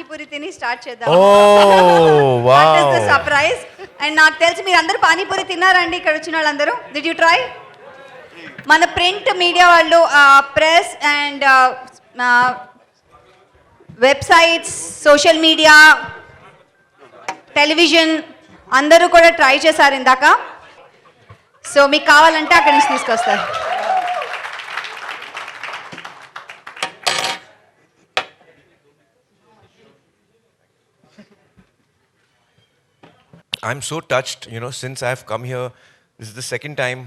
పానీపూరి తిని స్టార్ట్ చేద్దాం. Oh, what is the wow. Surprise? And నాకు తెలిసి మీరు అందరూ పానీపూరి తిన్నారండి ఇక్కడ వచ్చిన వాళ్ళందరూ. Did you try? మన ప్రింట్ మీడియా వాళ్ళు, press and websites, social media, television అందరూ కూడా ట్రై చేశారు ఇందాక. సో మీకు కావాలంటే అక్కడి నుంచి తీసుకొస్తారు. I'm so touched, since I've come here, this is the second time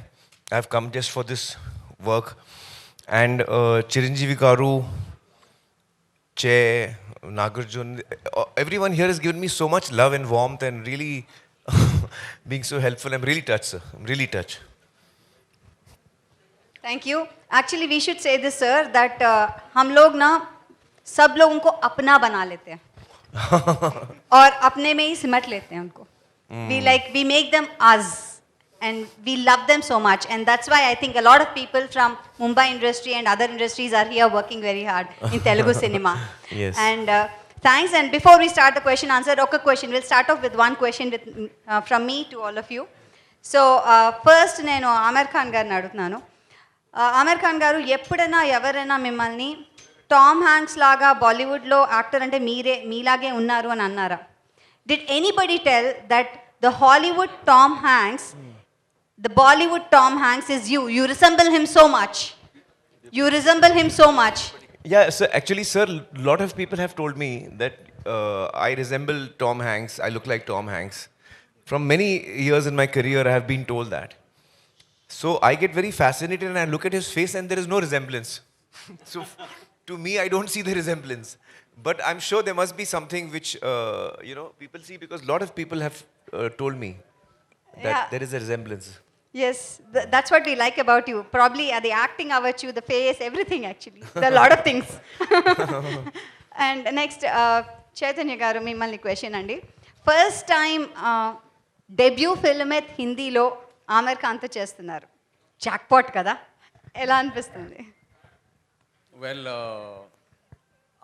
I've come just for this work. And Chiranjeevi Garu, Che, Nagarjun, everyone here has given me so much love and warmth and really being so helpful. I'm really touched, sir. I'm really touched. Thank you. Actually we should say this sir that हम लोग ना सब लोगों को अपना बना लेते हैं और अपने में ही सिमट लेते हैं उनको. We make them us and we love them so much, and that's why I think a lot of people from Mumbai industry and other industries are here working very hard in Telugu cinema. Yes. And thanks. And before we start the question answer, okay, question, we'll start off with one question from me to all of you. So first నేను ఆమీర్ ఖాన్ గారిని అడుగుతున్నాను. ఆమీర్ ఖాన్ గారు, ఎప్పుడైనా ఎవరైనా మిమ్మల్ని Tom Hanks లాగా బాలీవుడ్లో actor అంటే మీలాగే ఉన్నారు అని అన్నారా? Did anybody tell that the Hollywood Tom Hanks, the Bollywood Tom Hanks is you? You resemble him so much. You resemble him so much. Yeah, so actually, sir, a lot of people have told me that I resemble Tom Hanks. I look like Tom Hanks. From many years in my career, I have been told that. So I get very fascinated and I look at his face and there is no resemblance. So to me, I don't see the resemblance. But I'm sure there must be something which, people see, because a lot of people have told me that there is a resemblance. Yes, that's what we like about you. Probably the acting about you, the face, everything actually. There are a lot of things. And next, Chaitanya garu, mimmalni question andi. First time debut film at Hindilo Aamir Khan తో చేస్తున్నారు. Jackpot కదా, ఎలా అనిపిస్తుంది? Well,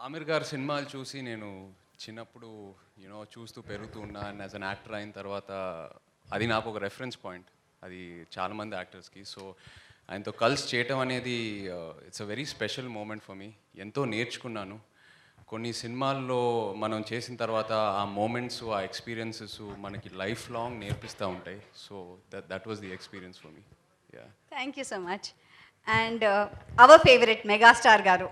Aamir గారి సినిమాలు చూసి నేను చిన్నప్పుడు చూస్తూ పెరుగుతూ ఉన్నా. అండ్ యాజ్ అన్ యాక్టర్ అయిన తర్వాత అది నాకు ఒక రెఫరెన్స్ పాయింట్, అది చాలామంది యాక్టర్స్కి. సో ఆయనతో కలిసి చేయటం అనేది it's a very special moment for me. ఎంతో నేర్చుకున్నాను. కొన్ని సినిమాల్లో మనం చేసిన తర్వాత ఆ మూమెంట్స్, ఆ ఎక్స్పీరియన్సెస్ మనకి లైఫ్ లాంగ్ నేర్పిస్తూ ఉంటాయి. So that was the experience for me. Yeah, thank you so much. And our favourite megastar గారు,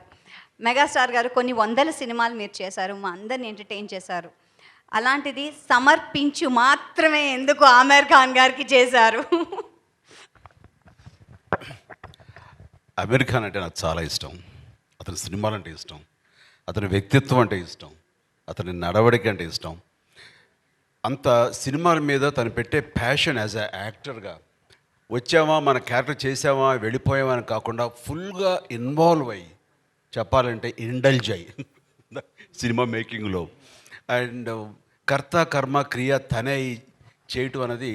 మెగాస్టార్ గారు కొన్ని వందల సినిమాలు మీరు చేశారు, మా అందరిని ఎంటర్టైన్ చేశారు. అలాంటిది సమర్పించు మాత్రమే ఎందుకు ఆమీర్ ఖాన్ గారికి చేశారు? ఆమీర్ ఖాన్ అంటే నాకు చాలా ఇష్టం. అతని సినిమాలు అంటే ఇష్టం, అతని వ్యక్తిత్వం అంటే ఇష్టం, అతని నడవడిక అంటే ఇష్టం. అంత సినిమాల మీద తను పెట్టే ప్యాషన్ యాజ్ ఎ యాక్టర్గా, వచ్చామా మన క్యారెక్టర్ చేసామా వెళ్ళిపోయామా అని కాకుండా ఫుల్గా ఇన్వాల్వ్ అయ్యి, చెప్పాలంటే ఇండల్జ్ అయ్యి సినిమా మేకింగ్లో, అండ్ కర్త కర్మ క్రియ తనే చేయటం అనేది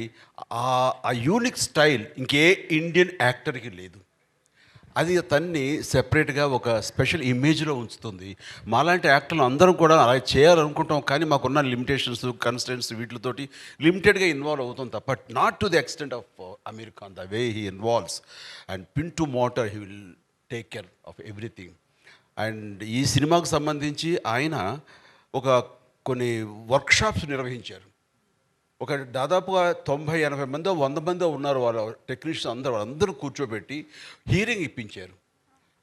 ఆ యూనిక్ స్టైల్ ఇంకే ఇండియన్ యాక్టర్కి లేదు. అది తన్ని సెపరేట్గా ఒక స్పెషల్ ఇమేజ్లో ఉంచుతుంది. మాలాంటి యాక్టర్లు అందరం కూడా అలా చేయాలనుకుంటాం, కానీ మాకున్న లిమిటేషన్స్, కన్స్టెంట్స్ వీటితోటి లిమిటెడ్గా ఇన్వాల్వ్ అవుతాం తప్ప not to the extent of Aamir Khan, the way he involves and pin to motor he will take care of everything. And ఈ సినిమాకు సంబంధించి ఆయన కొన్ని వర్క్షాప్స్ నిర్వహించారు. ఒక దాదాపుగా 90-80 మందో 100 మందో ఉన్నారు వాళ్ళ టెక్నీషియన్స్ వాళ్ళందరూ కూర్చోబెట్టి హీరింగ్ ఇప్పించారు.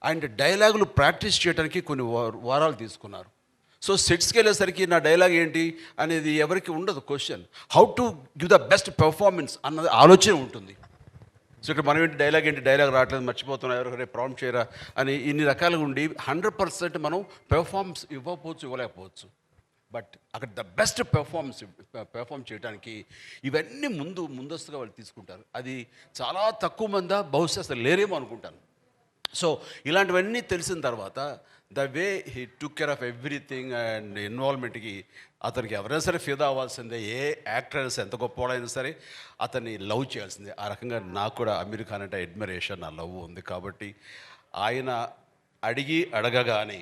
అండ్ డైలాగులు ప్రాక్టీస్ చేయడానికి కొన్ని వారాలు తీసుకున్నారు. సో సెట్స్కి వెళ్ళేసరికి నా డైలాగ్ ఏంటి అనేది ఎవరికి ఉండదు question. How to give the best performance అన్నది ఆలోచన ఉంటుంది. సో ఇక్కడ మనం ఏంటి డైలాగ్ రావట్లేదు, మర్చిపోతున్నా, ఎవరు ప్రాంప్ట్ చేయరా అని ఇన్ని రకాలుగా ఉండి 100% మనం పెర్ఫార్మెన్స్ ఇవ్వలేకపోవచ్చు. బట్ అక్కడ ద బెస్ట్ పెర్ఫార్మ్ చేయడానికి ఇవన్నీ ముందస్తుగా వాళ్ళు తీసుకుంటారు. అది చాలా తక్కువ మంది బహుశా అసలు లేరేమో అనుకుంటాను. సో ఇలాంటివన్నీ తెలిసిన తర్వాత the way he took care of everything and ఇన్వాల్వ్మెంట్కి అతనికి ఎవరైనా సరే ఫిదా అవ్వాల్సిందే. ఏ యాక్టర్ అయినా సరే, ఎంత గొప్పవాడైనా సరే అతన్ని లవ్ చేయాల్సిందే. ఆ రకంగా నాకు కూడా అమీర్ ఖాన్ అంటే అడ్మిరేషన్, నా లవ్ ఉంది. కాబట్టి ఆయన అడగగానే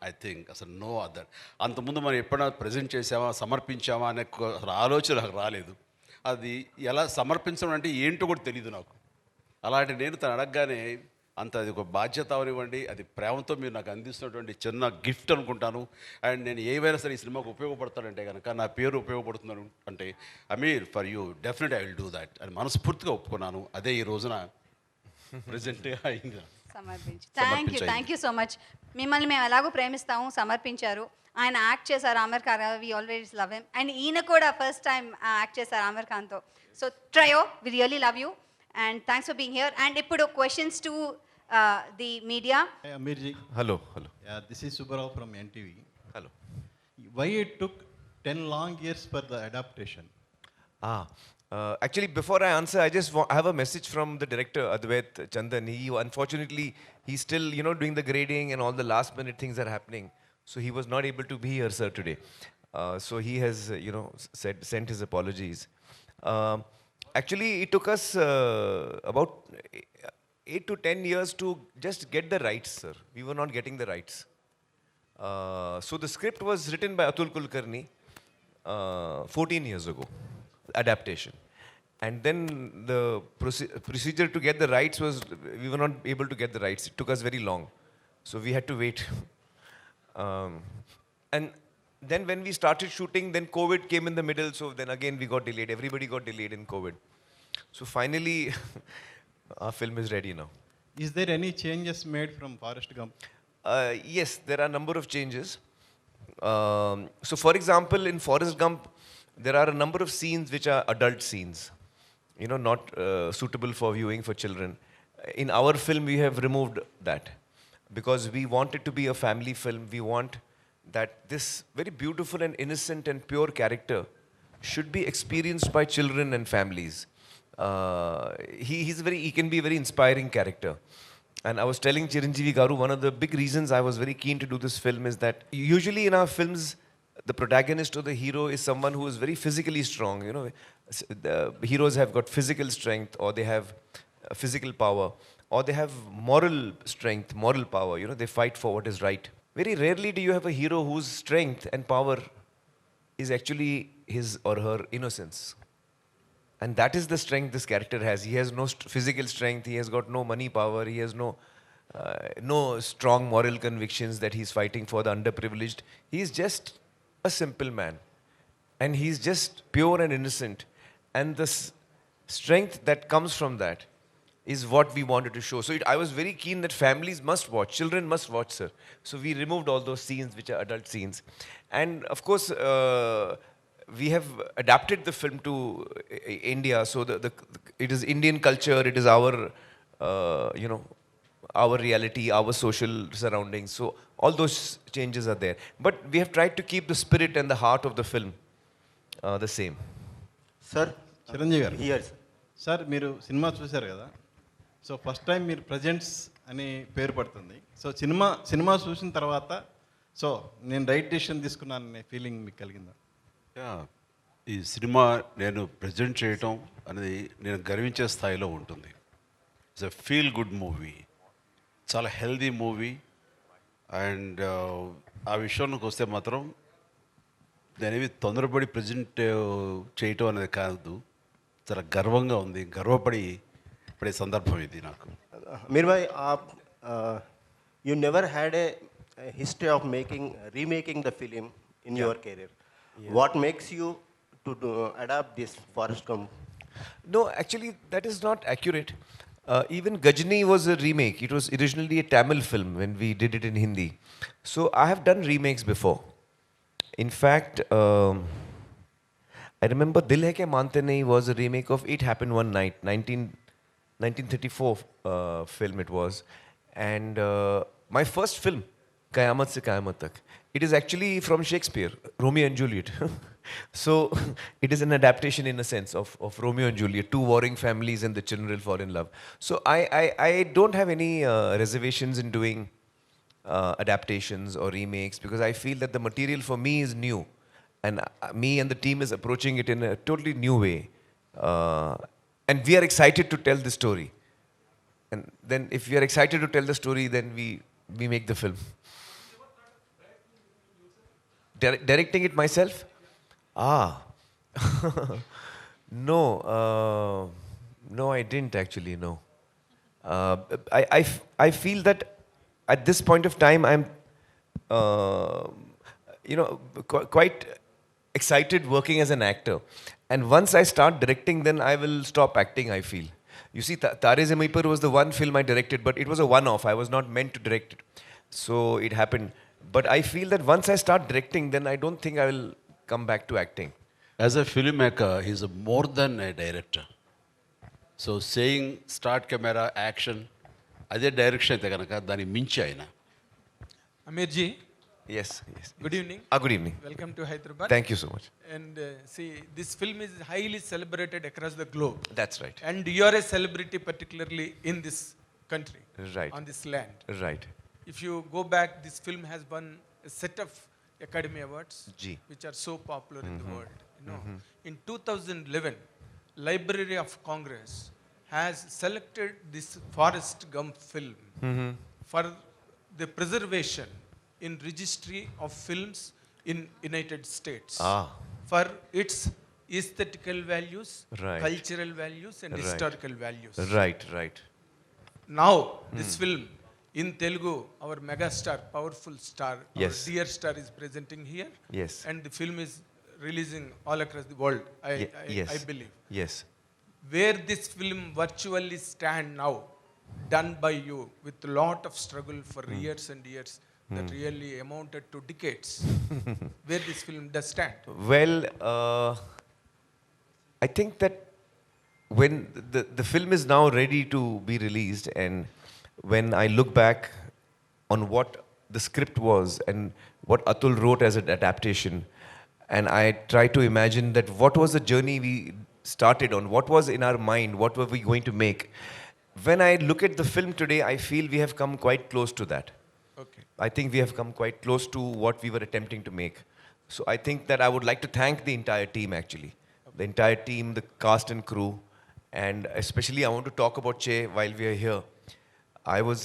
ఐ థింక్ అసలు నో అదర్. అంతకుముందు మనం ఎప్పుడైనా ప్రజెంట్ చేసామా, సమర్పించామా అనే అసలు ఆలోచన నాకు రాలేదు. అది ఎలా సమర్పించడం అంటే ఏంటో కూడా తెలియదు నాకు. అలాంటి నేను తను అడగగానే అంత అది ఒక బాధ్యత అవనివ్వండి, అది ప్రేమతో మీరు నాకు అందిస్తున్నటువంటి చిన్న గిఫ్ట్ అనుకుంటాను. అండ్ నేను ఏవైనా సరే ఈ సినిమాకు ఉపయోగపడతానంటే కనుక, నా పేరు ఉపయోగపడుతున్నాను అంటే, Aamir for you definite I will do that అని మనస్ఫూర్తిగా ఒప్పుకున్నాను. అదే ఈ రోజున ప్రజెంట్గా అయింది. Thank you so much. మిమ్మల్ని మేము ఎలాగో ప్రేమిస్తాము, సమర్పించారు. ఆయన యాక్ట్ చేశారు Aamir Khan, we always love him. And ఈయన కూడా ఫస్ట్ టైం యాక్ట్ చేశారు ఆమిర్ ఖాన్తో. So trio, we really love you and thanks for being here. And ఇప్పుడు questions to the media. Aamir ji, Hello, hello, this is Subbarao from NTV. hello. Why it took 10 long years for the adaptation? Actually, before I answer, I just I have a message from the director, Advait Chandan. He unfortunately, he's still, doing the grading and all the last minute things are happening. So he was not able to be here, sir, today. So he has, sent his apologies. Actually, it took us about 8 to 10 years to just get the rights, sir. We were not getting the rights. So the script was written by Atul Kulkarni 14 years ago, adaptation. And then the procedure to get the rights was, we were not able to get the rights. It took us very long. So we had to wait. And then when we started shooting, then COVID came in the middle. So then again we got delayed. Everybody got delayed in COVID. So finally, our film is ready now. Is there any changes made from Forrest Gump? Yes, there are a number of changes. So for example, in Forrest Gump, there are a number of scenes which are adult scenes, not suitable for viewing for children. In our film, we have removed that because we want it to be a family film. We want that this very beautiful and innocent and pure character should be experienced by children and families. He can be a very inspiring character. And I was telling Chiranjeevi Garu, one of the big reasons I was very keen to do this film is that usually in our films, the protagonist or the hero is someone who is very physically strong. The heroes have got physical strength, or they have physical power, or they have moral strength, moral power. They fight for what is right. Very rarely do you have a hero whose strength and power is actually his or her innocence. And that is the strength this character has. He has no physical strength. He has got no money power. He has no strong moral convictions that he's fighting for the underprivileged. He is just a simple man. And he's just pure and innocent. And the strength that comes from that is what we wanted to show. So I was very keen that families must watch, children must watch, sir. So we removed all those scenes which are adult scenes. And of course, we have adapted the film to India. So it is Indian culture, it is our, our reality, our social surroundings. So all those changes are there. But we have tried to keep the spirit and the heart of the film the same. Sir, Chiranjeevi గారు, here, sir. Sir మీరు cinema చూశారు కదా, so first time మీరు presents అని పేరు పడుతుంది. So cinema చూసిన తర్వాత సో నేను రైట్ డెసిషన్ తీసుకున్నాననే ఫీలింగ్ మీకు కలిగిందా? ఈ సినిమా నేను ప్రజెంట్ చేయటం అనేది నేను గర్వించే స్థాయిలో ఉంటుంది. It's a feel good movie, చాలా హెల్దీ మూవీ. అండ్ ఆ విషయంలోకి వస్తే మాత్రం నేనేవి తొందరపడి ప్రజెంట్ చేయటం అనేది కాదు, చాలా గర్వంగా ఉంది, గర్వపడి పడే సందర్భం ఇది నాకు. Aamir bhai, you never had a history of remaking the film in your career. Yeah. What makes you to adapt this Forrest Gump? No, actually, that is not accurate. Even Gajni was a remake. It was originally a Tamil film when we did it in Hindi. So I have done remakes before. In fact, I remember Dil Hai Ke Mante Nahi was a remake of It Happened One Night, 1934 film it was. And my first film, Qayamat Se Qayamat Tak, it is actually from Shakespeare, Romeo and Juliet. So it is an adaptation in a sense of Romeo and Juliet, two warring families and the children will fall in love. So I don't have any reservations in doing adaptations or remakes because I feel that the material for me is new. And me and the team is approaching it in a totally new way. And we are excited to tell the story. And then if we are excited to tell the story, then we make the film. Directing it myself? Ah. No. No, I didn't actually, no. I feel that at this point of time, I'm, uh, quite excited working as an actor. And once I start directing, then I will stop acting, I feel. You see, Tare Zameen Par was the one film I directed, but it was a one-off. I was not meant to direct it. So it happened. But I feel that once I start directing, then I don't think I will come back to acting. As a film maker he's more than a director. So saying start camera action అదే direction అయితే కనుక దాన్ని మించి ఆయన. Aamir ji, Yes, yes. good evening. Good evening. Welcome to Hyderabad. Thank you so much. And see, this film is highly celebrated across the globe. That's right. And you are a celebrity, particularly in this country, Right. on this land. Right. If you go back, this film has won a set of Academy Awards, Ji. which are so popular in the world. You know, in 2011, Library of Congress has selected this Forrest Gump film for the preservation in registry of films in United States for its aesthetical values, Right. cultural values, and Right. historical values. Right, right. Now, this film in Telugu, our megastar, powerful star, Yes. our dear star is presenting here. Yes. And the film is releasing all across the world, Yes. I believe. Yes. Where this film virtually stand now, done by you with a lot of struggle for years and years, that really amounted to decades. Where this film does stand. Well, I think that when the film is now ready to be released, and when I look back on what the script was and what Atul wrote as an adaptation, and I try to imagine that what was the journey we started on, what was in our mind, what were we going to make. When I look at the film today, I feel we have come quite close to that. Okay. I think we have come quite close to what we were attempting to make. So I think that I would like to thank the entire team actually. The entire team, the cast and crew, and especially I want to talk about Che while we are here. I was,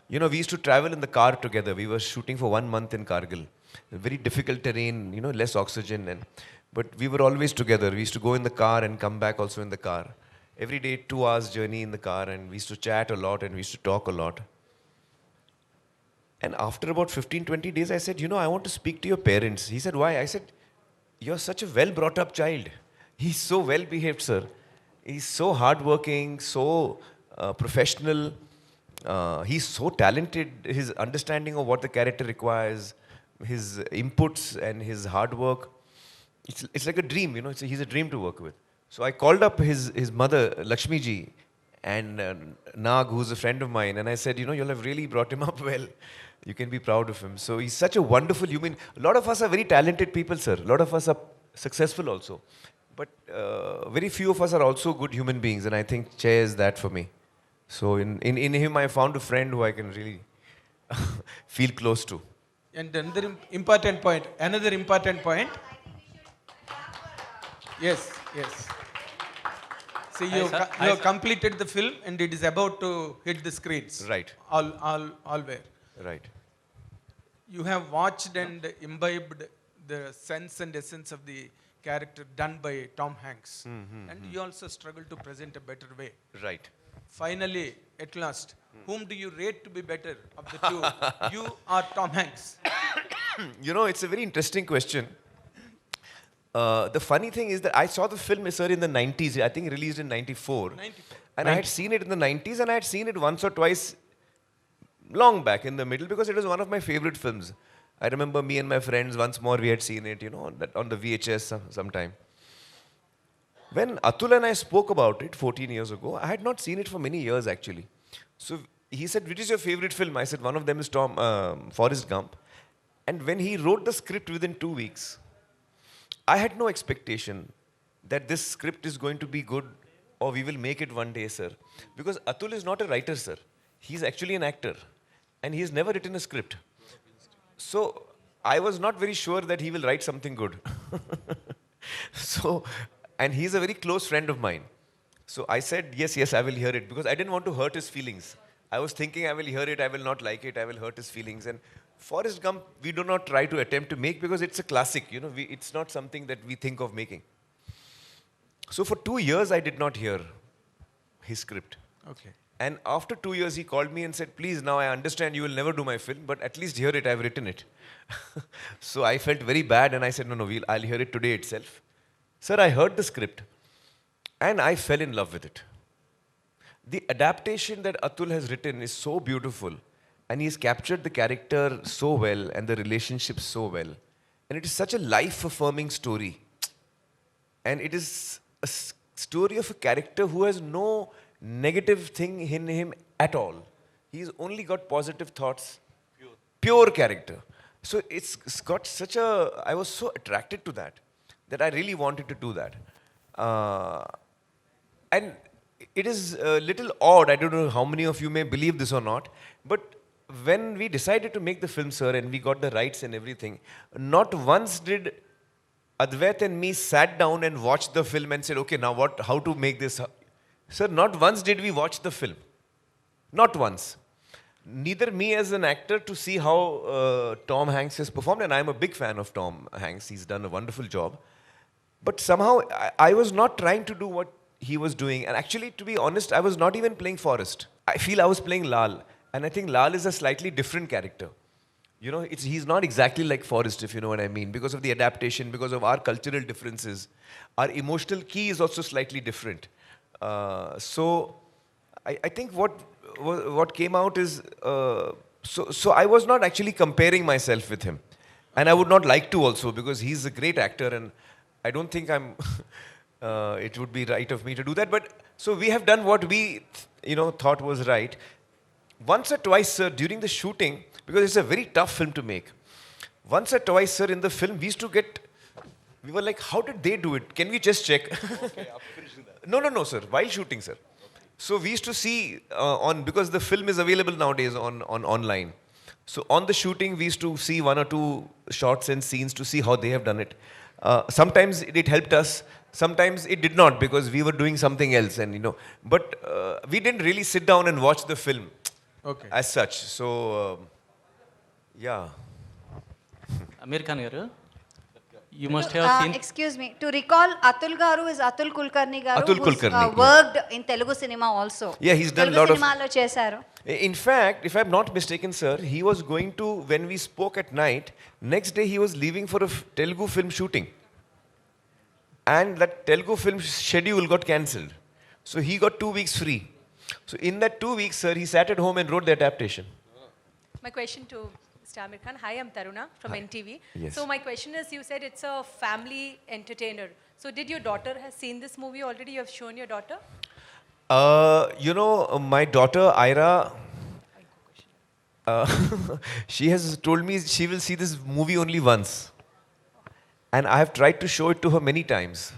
we used to travel in the car together. We were shooting for 1 month in Kargil. Very difficult terrain, less oxygen, but we were always together. We used to go in the car and come back also in the car. Every day, 2 hours journey in the car, and we used to chat a lot and we used to talk a lot. And after about 15, 20 days, I said, I want to speak to your parents. He said, why? I said, you're such a well brought up child. He's so well behaved, sir. He's so hardworking, so professional. He's so talented. His understanding of what the character requires, his inputs and his hard work. It's like a dream, he's a dream to work with. So I called up his mother, Lakshmi ji, and Nag, who's a friend of mine, and I said, you'll have really brought him up well. You can be proud of him. So he's such a wonderful human. A lot of us are very talented people, sir. A lot of us are successful also. But very few of us are also good human beings, and I think Che is that for me. So in him, I found a friend who I can really feel close to. And another important point. Yes. See, you have completed the film and it is about to hit the screens. Right. All where. Right. You have watched and imbibed the sense and essence of the character done by Tom Hanks. And you also struggle to present a better way. Right. Finally, at last, whom do you rate to be better of the two? You or Tom Hanks? It's a very interesting question. The funny thing is that I saw the film, sir, in the 90s. I think released in 94. 94. And I had seen it in the 90s, and I had seen it once or twice long back in the middle because it was one of my favorite films. I remember me and my friends, once more we had seen it, on the VHS sometime. When Atul and I spoke about it 14 years ago, I had not seen it for many years actually. So he said, which is your favorite film? I said, one of them is Forrest Gump. And when he wrote the script within 2 weeks, I had no expectation that this script is going to be good or we will make it one day, sir. Because Atul is not a writer, sir. He's actually an actor. And he's never written a script. So I was not very sure that he will write something good. And he's a very close friend of mine. So I said, yes, I will hear it. Because I didn't want to hurt his feelings. I was thinking I will hear it, I will not like it, I will hurt his feelings. And Forrest Gump, we do not try to attempt to make because it's a classic, you know, it's not something that we think of making. So for 2 years, I did not hear his script. Okay. And after 2 years, he called me and said, please, now I understand you will never do my film, but at least hear it, I've written it. So I felt very bad and I said, no, I'll hear it today itself. Sir, I heard the script and I fell in love with it. The adaptation that Atul has written is so beautiful and he's captured the character so well and the relationships so well. And it is such a life-affirming story. And it is a story of a character who has no negative thing in him at all. He's only got positive thoughts. Pure character. So it's got such a... I was so attracted to that I really wanted to do that. And it is a little odd. I don't know how many of you may believe this or not. But when we decided to make the film, sir, and we got the rights and everything, not once did Advait and me sat down and watched the film and said, okay, now what? How to make this? Sir, not once did we watch the film. Not once. Neither me as an actor to see how Tom Hanks has performed, and I'm a big fan of Tom Hanks. He's done a wonderful job. But somehow, I was not trying to do what he was doing. And actually, to be honest, I was not even playing Forrest. I feel I was playing Lal. And I think Lal is a slightly different character. You know, he's not exactly like Forrest, if you know what I mean, because of the adaptation, because of our cultural differences. Our emotional key is also slightly different. So I think what came out is, so I was not actually comparing myself with him. And I would not like to also, because he's a great actor and I don't think it would be right of me to do that. But so we have done what we, thought was right. Once or twice, sir, during the shooting, because it's a very tough film to make. Once or twice, sir, in the film, we were like, how did they do it? Can we just check? Okay, after finishing that. No, sir, while shooting, sir. So we used to see because the film is available nowadays on online. So on the shooting, we used to see 1 or 2 shots and scenes to see how they have done it. Sometimes it helped us. Sometimes it did not because we were doing something else, and but we didn't really sit down and watch the film as such. So, yeah. Aamir Khan garu, you must have seen. Excuse me. To recall, Atul Garu is Atul Kulkarni Garu, Atul who's Kulkarni, worked in Telugu cinema also. Yeah, he's done a lot of. Telugu cinema lo chesaru. In fact, if I'm not mistaken, sir, he was going to, when we spoke at night, next day he was leaving for a Telugu film shooting. And that Telugu film schedule got cancelled. So he got 2 weeks free. So in that 2 weeks, sir, he sat at home and wrote the adaptation. My question to Mr. Aamir Khan. Hi, I'm Taruna from NTV. Yes. So my question is, you said it's a family entertainer. So did your daughter has seen this movie already? You have shown your daughter? My daughter, Ira, she has told me she will see this movie only once. And I have tried to show it to her many times.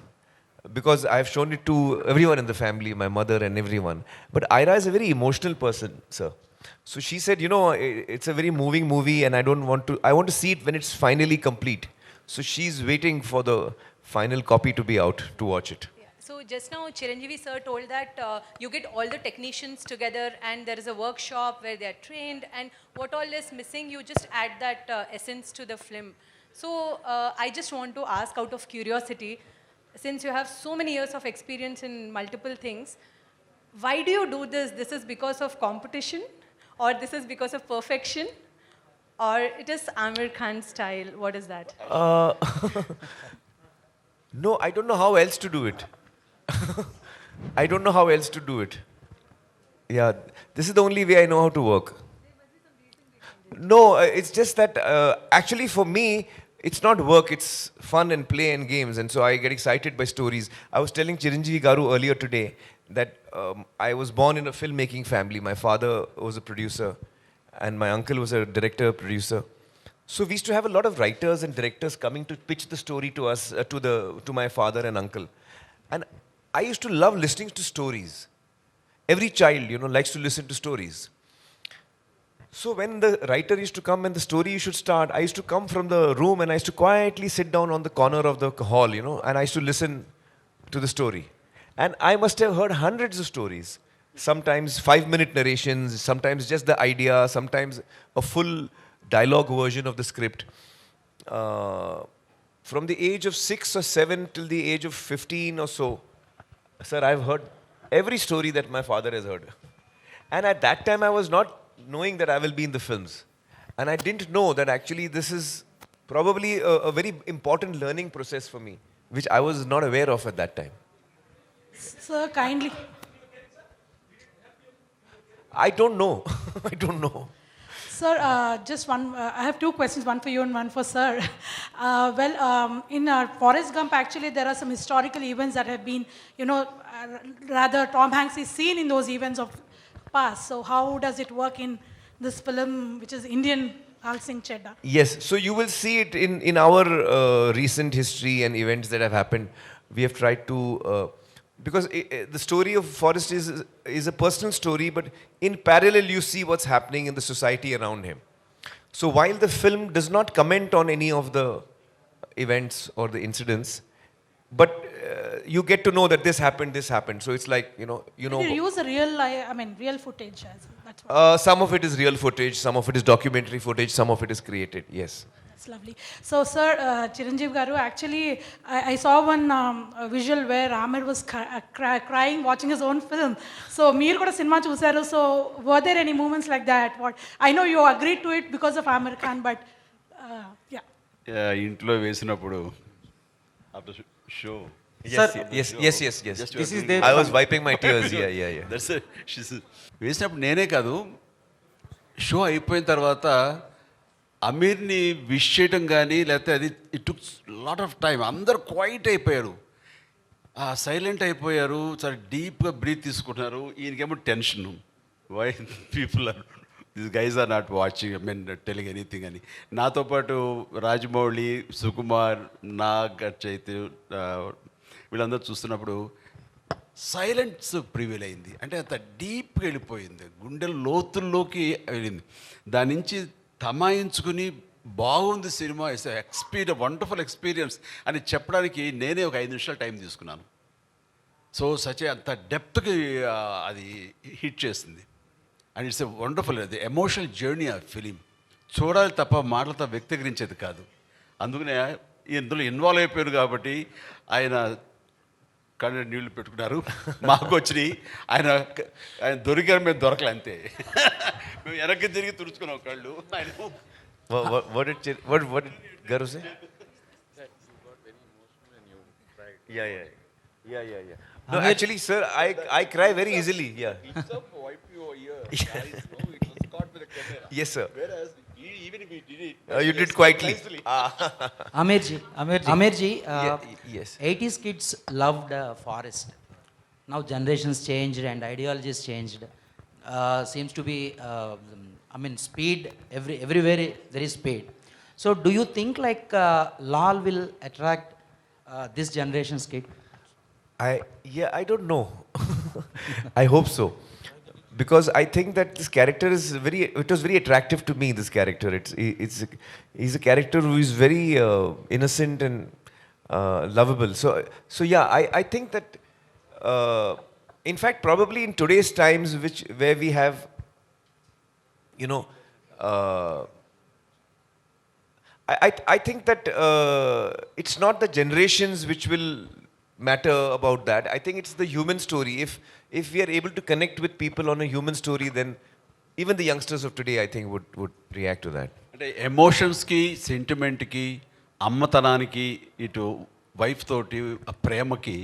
Because I have shown it to everyone in the family, my mother and everyone. But Ira is a very emotional person, sir. So she said, it's a very moving movie and I want to see it when it's finally complete. So she's waiting for the final copy to be out to watch it. Yeah. So just now Chiranjeevi sir told that you get all the technicians together and there is a workshop where they are trained, and what all is missing, you just add that essence to the film. So I just want to ask out of curiosity, since you have so many years of experience in multiple things, why do you do this? This is because of competition, or this is because of perfection, or it is Aamir Khan style? What is that? No, I don't know how else to do it. I don't know how else to do it. Yeah, this is the only way I know how to work. No, it's just that actually for me, it's not work, it's fun and play and games. And so I get excited by stories. I was telling Chiranjeevi Garu earlier today that I was born in a filmmaking family. My father was a producer and my uncle was a director, producer. So we used to have a lot of writers and directors coming to pitch the story to us, to my father and uncle. And I used to love listening to stories. Every child, likes to listen to stories. So when the writer used to come and the story should start, I used to come from the room and I used to quietly sit down on the corner of the hall, and I used to listen to the story. And I must have heard hundreds of stories. Sometimes 5-minute narrations, sometimes just the idea, sometimes a full dialogue version of the script. From the age of 6 or 7 till the age of 15 or so, sir, I've heard every story that my father has heard. And at that time, I was not knowing that I will be in the films. And I didn't know that actually this is probably a very important learning process for me, which I was not aware of at that time. Sir, kindly. I don't know. I don't know. Sir, just one, I have two questions, one for you and one for sir. In Forrest Gump, actually, there are some historical events that have been, rather Tom Hanks is seen in those events of past. So how does it work in this film, which is Indian Lal Singh Chaddha? Yes, so you will see it in our recent history and events that have happened. We have tried to, because the story of Forrest is a personal story, but in parallel you see what's happening in the society around him. So while the film does not comment on any of the events or the incidents, but you get to know that this happened. So it's like, You use a real footage. That's what. some of it is real footage, some of it is documentary footage, some of it is created, yes. That's lovely. So, sir, Chiranjeevi garu, actually, I saw one visual where Aamir was crying watching his own film. So, meer kuda cinema chusaru. So, were there any moments like that? What I know you agreed to it because of Aamir Khan, but yeah. ఇంట్లో వేసినప్పుడు after show. Yes. This is there. I was wiping my tears. Yeah. That's it. వేసినప్పుడు నేనే కాదు show అయిపోయిన తర్వాత అమీర్ని wish చేయటం కానీ లేకపోతే అది it took lot of time. అందరు క్వైట్ అయిపోయారు, సైలెంట్ అయిపోయారు, చాలా డీప్గా బ్రీత్ తీసుకుంటున్నారు. ఈయనకేమో tension, why people are this guys are not watching, telling anything అని. నాతో పాటు రాజమౌళి, సుకుమార్, నాగ్, చైతన్య వీళ్ళందరూ చూస్తున్నప్పుడు సైలెన్స్ ప్రివేల్ అయింది. అంటే అంత డీప్గా వెళ్ళిపోయింది, గుండెల లోతుల్లోకి వెళ్ళింది. దాని నుంచి తమాయించుకుని బాగుంది సినిమా, వండర్ఫుల్ ఎక్స్పీరియన్స్ అని చెప్పడానికి నేనే ఒక 5 నిమిషాలు టైం తీసుకున్నాను. సో అంత డెప్త్కి అది హిట్ చేసింది. అండ్ ఇట్స్ ఎ వండర్ఫుల్, అది ఎమోషనల్ జర్నీ ఆ ఫిలిం. చూడాలి తప్ప మాటలతో వ్యక్తీకరించేది కాదు. అందుకనే ఇందులో ఇన్వాల్వ్ అయిపోయారు కాబట్టి ఆయన కళ్ళు నీళ్లు పెట్టుకున్నారు, మాకు వచ్చినాయి. ఆయన దొరికారు, మేము దొరకలే అంతే. మేము వెనక్కి తిరిగి తుడుచుకున్నాం కళ్ళు. ఆయన What did Garu say? Yeah. No, actually, sir, I cry very easily. Yeah. wipe your ear. Guys, no, it was caught with a camera. Yes, sir. Whereas even if we did it, You did quietly. Amirji, Yes. 80s kids loved Forest. Now generations changed and ideologies changed. Seems to be, speed, everywhere there is speed. So do you think like Lal will attract this generation's kid? I don't know. I hope so. Because I think that this character is it was very attractive to me, this character. He's a character who is very innocent and lovable. So yeah, I think that, in fact, probably in today's times, where we have, I think that it's not the generations which will matter about that. I think it's the human story. If we are able to connect with people on a human story, then even the youngsters of today, I think, would react to that. అంటే ఎమోషన్స్కి, సెంటిమెంట్కి, అమ్మతనానికి, ఇటు wife తోటి ఆ ప్రేమకి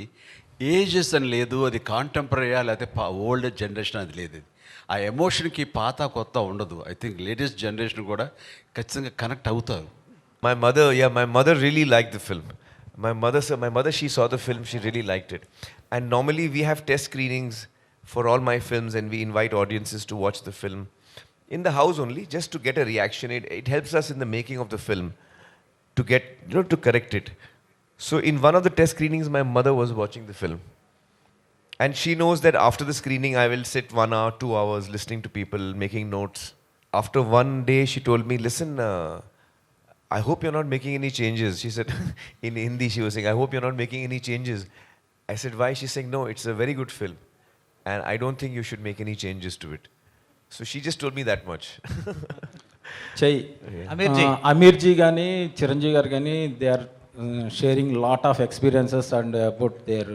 ages అని లేదు. అది కాంటెంపరీయా లేకపోతే old generation అది లేదు. ఆ ఎమోషన్కి పాత కొత్త ఉండదు. ఐ థింక్ లేటెస్ట్ జనరేషన్ కూడా ఖచ్చితంగా కనెక్ట్ అవుతారు. My mother really liked the film. My mother, she saw the film, she really liked it. And normally we have test screenings for all my films, and we invite audiences to watch the film in the house only, just to get a reaction. It helps us in the making of the film to get, to correct it. So in one of the test screenings, my mother was watching the film. And she knows that after the screening, I will sit 1 hour, 2 hours listening to people, making notes. After one day, she told me, listen, I hope you're not making any changes. She said, in Hindi, she was saying, I hope you're not making any changes. I said, why? She's saying, no, it's a very good film. And I don't think you should make any changes to it. So she just told me that much. అమీర్జీ కానీ చిరంజీవి గారు కానీ they are sharing lot of experiences and about their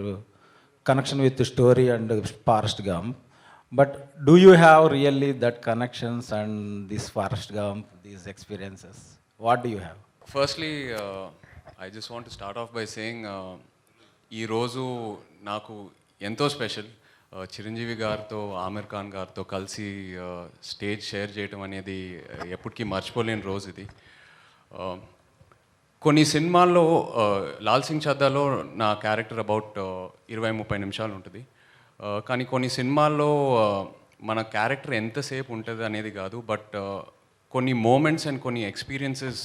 connection with story and forest gum. But do you have really that connections and this forest gum, these experiences, what do you have? Firstly I just want to start off by saying ఈరోజు నాకు ఎంతో special. Chiranjeevi గారితో, ఆమిర్ ఖాన్ గారితో కలిసి stage share చేయడం అనేది ఎప్పటికీ మర్చిపోలేని రోజు ఇది. కొన్ని సినిమాల్లో లాల్ సింగ్ చద్దాలో నా క్యారెక్టర్ అబౌట్ 20-30 నిమిషాలు ఉంటుంది. కానీ కొన్ని సినిమాల్లో మన క్యారెక్టర్ ఎంతసేపు ఉంటుంది అనేది కాదు, బట్ కొన్ని మూమెంట్స్ అండ్ కొన్ని ఎక్స్పీరియన్సెస్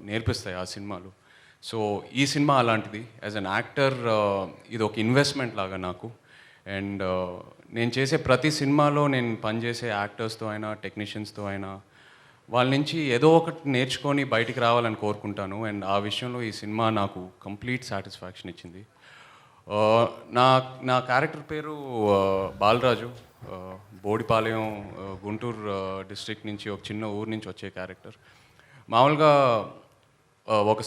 నేర్పిస్తాయి ఆ సినిమాలు. సో ఈ సినిమా అలాంటిది. యాజ్ అన్ యాక్టర్ ఇది ఒక ఇన్వెస్ట్మెంట్ లాగా నాకు. అండ్ నేను చేసే ప్రతి సినిమాలో నేను పనిచేసే యాక్టర్స్తో అయినా టెక్నీషియన్స్తో అయినా వాళ్ళ నుంచి ఏదో ఒకటి నేర్చుకొని బయటికి రావాలని కోరుకుంటాను. అండ్ ఆ విషయంలో ఈ సినిమా నాకు కంప్లీట్ సాటిస్ఫాక్షన్ ఇచ్చింది. నా నా క్యారెక్టర్ పేరు బాలరాజు. బోడిపాలెం, గుంటూరు డిస్ట్రిక్ట్ నుంచి, ఒక చిన్న ఊరు నుంచి వచ్చే క్యారెక్టర్. మామూలుగా ఒక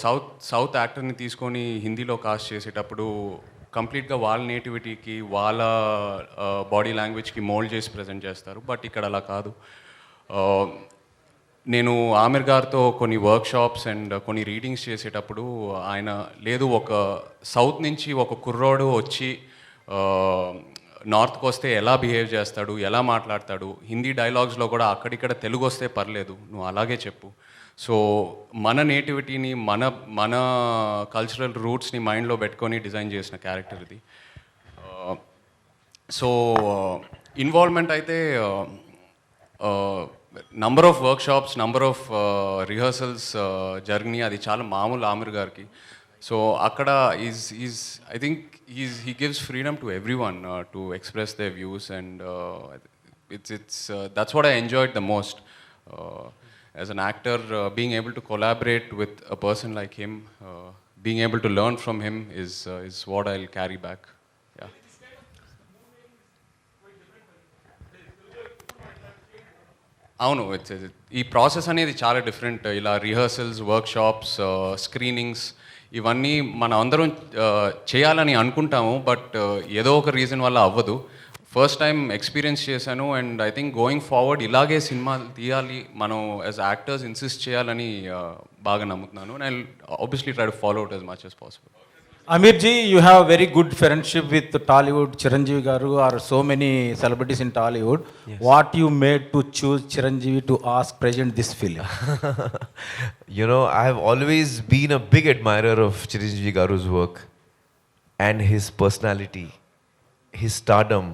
సౌత్ యాక్టర్ని తీసుకొని హిందీలో కాస్ట్ చేసేటప్పుడు కంప్లీట్గా వాళ్ళ నేటివిటీకి, వాళ్ళ బాడీ లాంగ్వేజ్కి మోల్డ్ చేసి ప్రజెంట్ చేస్తారు. బట్ ఇక్కడ అలా కాదు. నేను ఆమిర్ గారితో కొన్ని వర్క్షాప్స్ అండ్ కొన్ని రీడింగ్స్ చేసేటప్పుడు ఆయన లేదు, ఒక సౌత్ నుంచి ఒక కుర్రోడు వచ్చి నార్త్కి వస్తే ఎలా బిహేవ్ చేస్తాడు, ఎలా మాట్లాడతాడు, హిందీ డైలాగ్స్లో కూడా అక్కడిక్కడ తెలుగు వస్తే పర్లేదు, నువ్వు అలాగే చెప్పు. సో మన నేటివిటీని, మన కల్చరల్ రూట్స్ని మైండ్లో పెట్టుకొని డిజైన్ చేసిన క్యారెక్టర్ ఇది. సో ఇన్వాల్వ్మెంట్ అయితే number of workshops, number of rehearsals జరిగినాయి. అది చాలా మామూలు ఆమిర్ గారికి. సో అక్కడ I think he gives freedom to everyone to express their views, and that's what I enjoyed the most. As an actor, being able to collaborate with a person like him, being able to learn from him is what I'll carry back. Yeah. అవును, ఈ process అనేది చాలా different. ఇలా rehearsals, workshops, screenings ఇవన్నీ మనం అందరం చేయాలని అనుకుంటాము, బట్ ఏదో ఒక రీజన్ వల్ల అవ్వదు. ఫస్ట్ టైం ఎక్స్పీరియన్స్ చేశాను. And I think going forward ఇలాగే సినిమాలు తీయాలి, మనం యాజ్ యాక్టర్స్ ఇన్సిస్ట్ చేయాలని బాగా నమ్ముతున్నాను. And I obviously try to follow it as much as possible. Amirji, you have very good friendship with Tollywood, Chiranjeevi garu, or so many celebrities in Tollywood. Yes. What you made to choose Chiranjeevi to ask present this film? You know, I have always been a big admirer of Chiranjeevi garu's work and his personality, his stardom,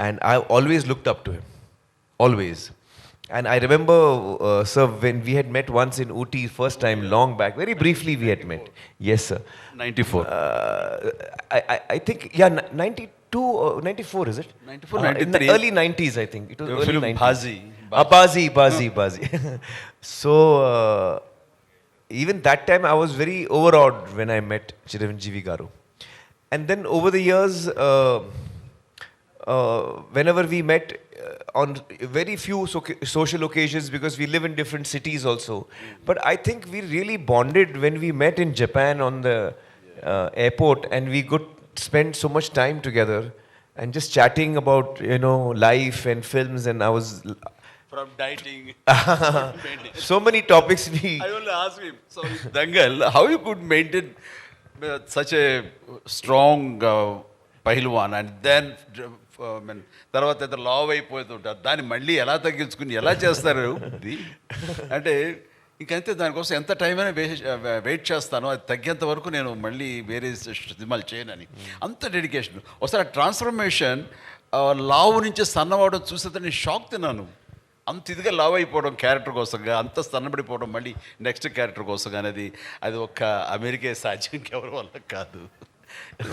and I've always looked up to him, always. And I remember, sir, when we had met once in Ooty, first time, long back, very briefly we had met. Yes, sir. 94. I think, yeah, 92 or 94, is it? 94, in the early 90s, I think. It was early film 90s. Bazi. So, even that time, I was very overawed when I met Chiranjeevi garu. And then over the years, whenever we met on very few social occasions, because we live in different cities also, but I think we really bonded when we met in Japan on the airport, and we could spend so much time together and just chatting about, you know, life and films. And I was from dieting so many topics we I will ask him, so Dangal, how you could maintain such a strong pehlwan, and then తర్వాత ఏదో లావ్ అయిపోతుంటారు, దాన్ని మళ్ళీ ఎలా తగ్గించుకుని ఎలా చేస్తారు ఇది అంటే ఇంకంతే. దానికోసం ఎంత టైం అయినా వెయిట్ చేస్తాను, అది తగ్గేంత వరకు నేను మళ్ళీ వేరే సినిమాలు చేయనని, అంత డెడికేషన్. ఒకసారి ట్రాన్స్ఫర్మేషన్ లావు నుంచి సన్నవడం చూస్తే నేను షాక్ తిన్నాను. అంత ఇదిగా లావ్ అయిపోవడం క్యారెక్టర్ కోసంగా, అంత సన్నబడిపోవడం మళ్ళీ నెక్స్ట్ క్యారెక్టర్ కోసం అనేది, అది ఒక్క అమెరికే సాధ్యం, ఎవరి వల్ల కాదు.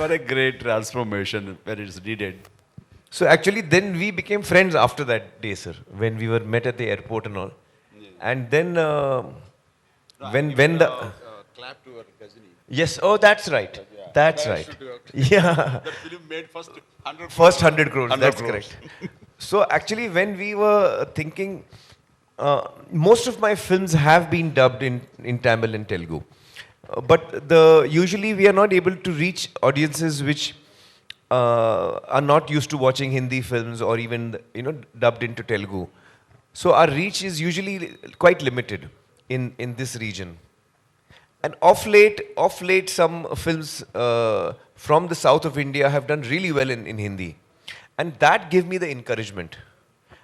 What a great transformation when it's needed. So actually then we became friends after that day, sir, when we were met at the airport and all. Yeah. And then when the clap to her Gajini. Yes, oh that's right. Yeah. That's right. Yeah. That film made first 100 crores. That's 100 correct. So actually when we were thinking most of my films have been dubbed in Tamil and Telugu. But usually we are not able to reach audiences which are not used to watching Hindi films or even dubbed into Telugu. So our reach is usually quite limited in this region. And of late, some films from the south of India have done really well in Hindi. And that gave me the encouragement.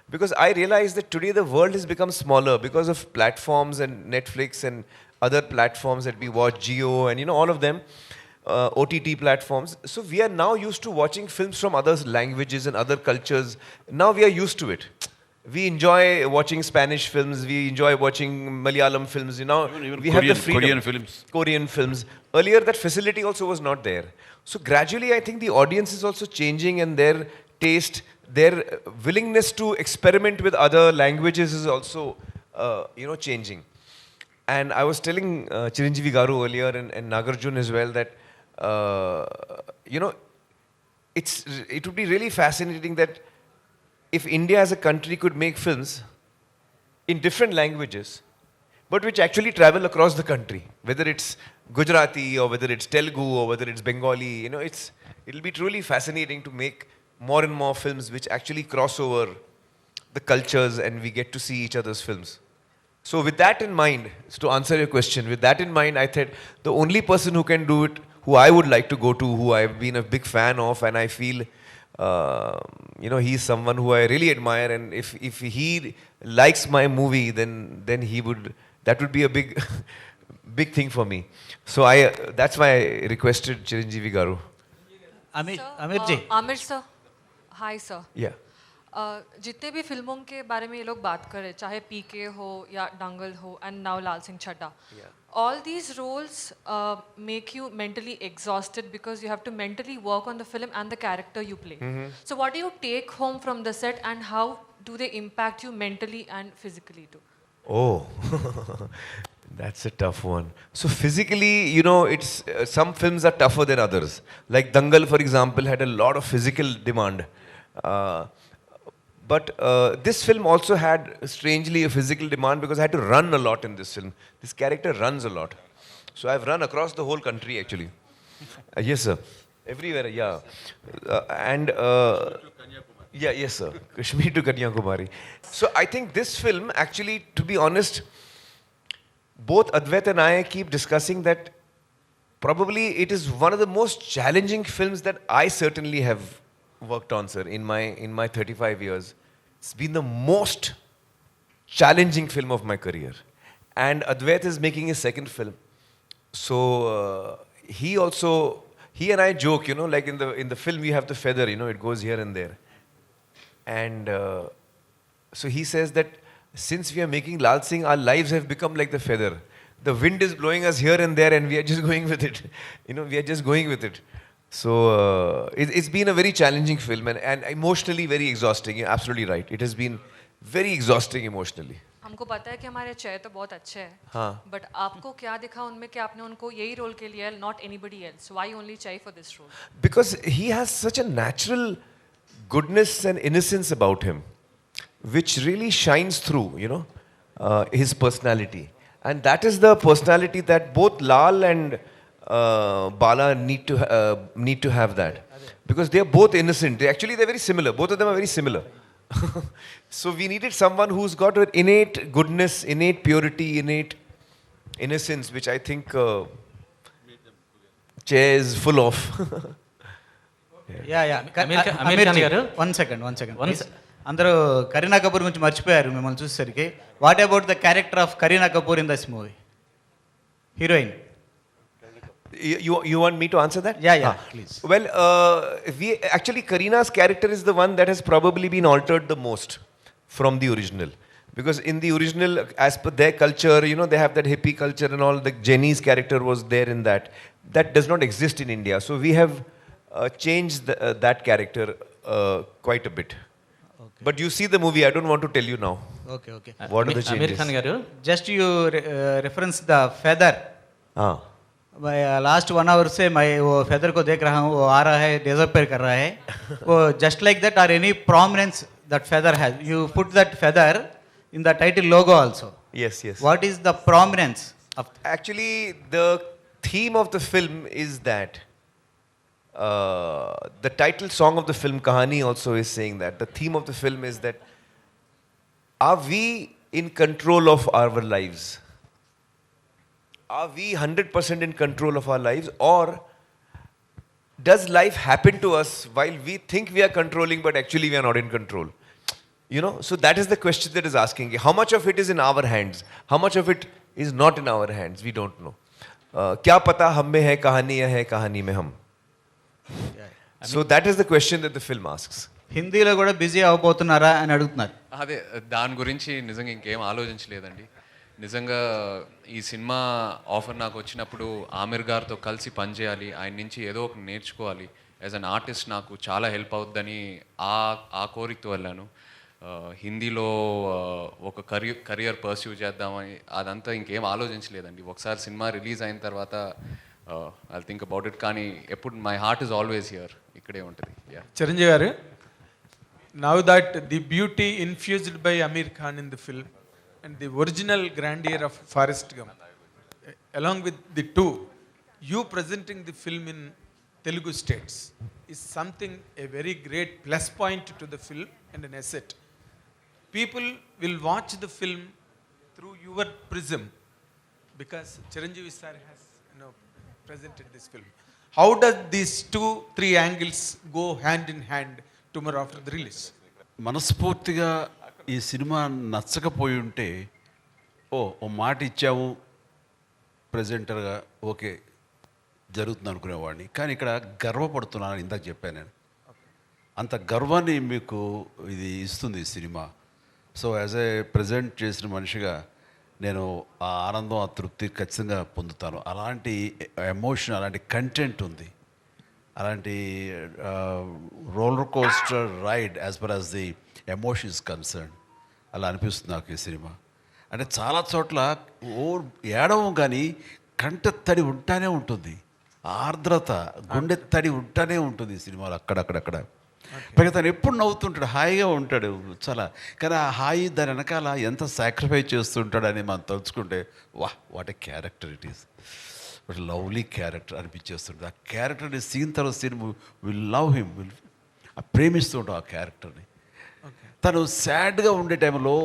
Because I realized that today the world has become smaller because of platforms and Netflix and other platforms that we watch, Jio and all of them, OTT platforms. So we are now used to watching films from other languages and other cultures. Now we are used to it. We enjoy watching Spanish films. We enjoy watching Malayalam films. Even we have the freedom. Korean films. Korean films. Earlier, that facility also was not there. So gradually, I think the audience is also changing, and their taste, their willingness to experiment with other languages is also, changing. And I was telling Chiranjeevi Garu earlier and Nagarjun as well that, it would be really fascinating that if India as a country could make films in different languages, but which actually travel across the country, whether it's Gujarati or whether it's Telugu or whether it's Bengali, it'll be truly fascinating to make more and more films which actually cross over the cultures and we get to see each other's films. So with that in mind, to answer your question, with that in mind, I thought the only person who can do it, who I would like to go to, who I've been a big fan of, and I feel he's someone who I really admire, and if he likes my movie, then that would be a big big thing for me. So that's why I requested Chiranjeevi Garu. Aamir ji. Aamir sir, hi sir. Yeah. जितने भी फिल्मों के बारे में ये लोग बात करें, चाहे पीके हो या दंगल हो and now Lal Singh Chaddha, all these roles make you mentally exhausted because you have to mentally work on the film and the character you play. So what do you take home from the set and how do they impact you mentally and physically too? Oh, that's a tough one. So physically, it's some films are tougher than others. Like Dangal, for example, had a lot of physical demand. But this film also had, strangely, a physical demand because I had to run a lot in this film. This character runs a lot. So I've run across the whole country, actually. Yes, sir. Everywhere, yeah. Yes, sir. Kashmir to Kanyakumari. So I think this film, actually, to be honest, both Advait and I keep discussing that probably it is one of the most challenging films that I certainly have worked on, sir, in my 35 years. It's been the most challenging film of my career. And Advait is making his second film. So he and I joke, like in the film you have the feather, it goes here and there. And so he says that since we are making Lal Singh, our lives have become like the feather. The wind is blowing us here and there and we are just going with it. We are just going with it. So it's been a very challenging film and emotionally very exhausting. You're absolutely right. It has been very exhausting emotionally. हमको पता है कि हमारे चेहरे तो बहुत अच्छे हैं, हाँ. But आपको क्या दिखा उनमें कि आपने उनको यही रोल के लिए है, not anybody else. Why only Chai for this role? Because he has such a natural goodness and innocence about him, which really shines through, his personality. And that is the personality that both Lal and Bala need to have that. Because they are both innocent. They're very similar. Both of them are very similar. So we needed someone who's got an innate goodness, innate purity, innate innocence, which I think Che is full of. Aamir ji, one second. అందరూ కరీనా కపూర్ గురించి మర్చిపోయారు మిమ్మల్ని చూసేసరికి. What about the character of Kareena Kapoor in this movie? Heroine. You want me to answer that? Yeah, please. Well, Kareena's character is the one that has probably been altered the most from the original. Because in the original, as per their culture, they have that hippie culture and all. The Jenny's character was there in that. That does not exist in India. So we have changed that character quite a bit. Okay. But you see the movie, I don't want to tell you now. Okay. What are the changes? Aamir Khan garu, Just you reference the feather. Last 1 hour से मैं वो feather को देख रहा हूँ, वो आ रहा है, डिसअपियर कर रहा है. वो just like that are any prominence that feather has, you put that feather in the title logo also. Yes, yes. What is the prominence of? Actually, the theme of the film is that the title song of the film Kahani also is saying that. The theme of the film is that, are we in control of our lives? Are we 100% in control of our lives, or does life happen to us while we think we are controlling but actually we are not in control? You know, so that is the question that is asking. How much of it is in our hands? How much of it is not in our hands? We don't know. क्या पता हम में है कहानी या है कहानी में हम? So that is the question that the film asks. హిందీలో కూడా బిజీ అవబోతున్నారా అని అడుగుతున్నారు. అదే దాని గురించి నిజంగా ఇంకేం ఆలోచించలేదండి. నిజంగా ఈ సినిమా ఆఫర్ నాకు వచ్చినప్పుడు ఆమిర్ గారితో కలిసి పనిచేయాలి, ఆయన నుంచి ఏదో ఒకటి నేర్చుకోవాలి, యాజ్ అన్ ఆర్టిస్ట్ నాకు చాలా హెల్ప్ అవుద్దని ఆ కోరికతో వెళ్ళాను. హిందీలో ఒక కెరియర్ పర్స్యూ చేద్దామని అదంతా ఇంకేం ఆలోచించలేదండి. ఒకసారి సినిమా రిలీజ్ అయిన తర్వాత ఐ థింక్ అబౌట్ ఇట్. కానీ ఎప్పుడు my heart is always here, ఇక్కడే ఉంటుంది. చిరంజీవి గారు, now that the beauty infused by Aamir Khan in the film and the original grandeur of Forrest Gump, along with the two, you presenting the film in Telugu states is something, a very great plus point to the film and an asset. People will watch the film through your prism because Chiranjeevi sir has, presented this film. How does these 2-3 angles go hand in hand tomorrow after the release? మనస్ఫూర్తిగా ఈ cinema నచ్చకపోయి ఉంటే ఓ మాట ఇచ్చాము ప్రజెంటర్గా, okay జరుగుతుంది అనుకునేవాడిని. కానీ ఇక్కడ గర్వపడుతున్నాను, ఇందాక చెప్పాను నేను. అంత గర్వాన్ని మీకు ఇది ఇస్తుంది ఈ cinema. So as a present చేసిన మనిషిగా నేను ఆ ఆనందం, ఆ తృప్తి ఖచ్చితంగా పొందుతాను. అలాంటి ఎమోషన్, అలాంటి కంటెంట్ ఉంది, అలాంటి roller coaster ride as per as the emotion is concern. అలా అనిపిస్తుంది నాకు ఈ సినిమా. అంటే చాలా చోట్ల ఏడవం కానీ కంట తడి ఉంటానే ఉంటుంది, ఆర్ద్రత, గుండె తడి ఉంటానే ఉంటుంది ఈ సినిమాలో అక్కడక్కడక్కడ. పైగా తను ఎప్పుడు నవ్వుతుంటాడు, హాయిగా ఉంటాడు చాలా. కానీ ఆ హాయి దాని వెనకాల ఎంత సాక్రిఫైస్ చేస్తుంటాడని మనం తలుచుకుంటే what a character it is, but lovely character అనిపించేస్తుంటుంది. ఆ క్యారెక్టర్ని సీన్ తర్వాత సీన్ విల్ లవ్ హిమ్, ప్రేమిస్తూ ఉంటాం ఆ క్యారెక్టర్ని. తను సాడ్గా ఉండే టైంలో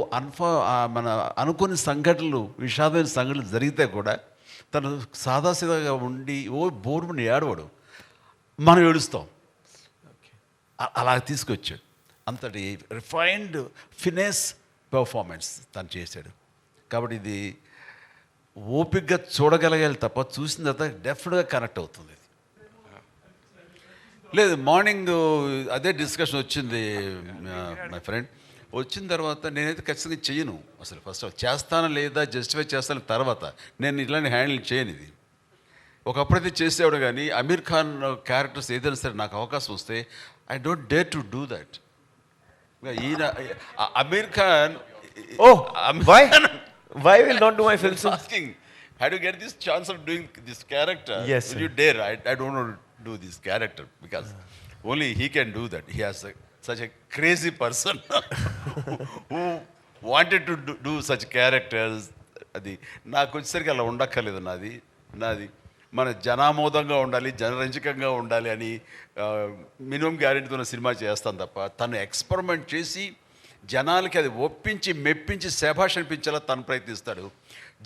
మన అనుకోని సంఘటనలు, విషాదమైన సంఘటనలు జరిగితే కూడా తను సాదాసీదాగా ఉండి బోర్మని ఏడవడు, మనం ఏడుస్తాం. అలా తీసుకొచ్చాడు. అంతటి రిఫైన్డ్ ఫినెస్ పర్ఫార్మెన్స్ తను చేశాడు. కాబట్టి ఇది ఓపికగా చూడగలగాలి తప్ప చూసిన తర్వాత డెఫినెట్గా కనెక్ట్ అవుతుంది. లేదు, మార్నింగ్ అదే డిస్కషన్ వచ్చింది మై ఫ్రెండ్. వచ్చిన తర్వాత నేనైతే ఖచ్చితంగా చెయ్యను అసలు. ఫస్ట్ చేస్తానా లేదా జస్టిఫై చేస్తాను తర్వాత, నేను ఇట్లాంటి హ్యాండిల్ చేయను. ఇది ఒకప్పుడైతే చేసేవాడు, కానీ అమీర్ ఖాన్ క్యారెక్టర్స్ ఏదైనా సరే నాకు అవకాశం వస్తే I don't dare to do that. ఈయన Aamir Khan, why will not do my films? Asking, how do you get this chance of doing this character? Yes, will you dare? I don't want to do this character because only he can do that. He has such a crazy person who wanted to do such characters. అది నాకు వచ్చేసరికి అలా ఉండక్కర్లేదు. నాది మన జనామోదంగా ఉండాలి, జనరంజకంగా ఉండాలి అని minimum గ్యారెంటీతో cinema చేస్తాను తప్ప, తను ఎక్స్పెరిమెంట్ చేసి జనాలకి అది ఒప్పించి మెప్పించి శభాష్ అనిపించేలా తను ప్రయత్నిస్తాడు.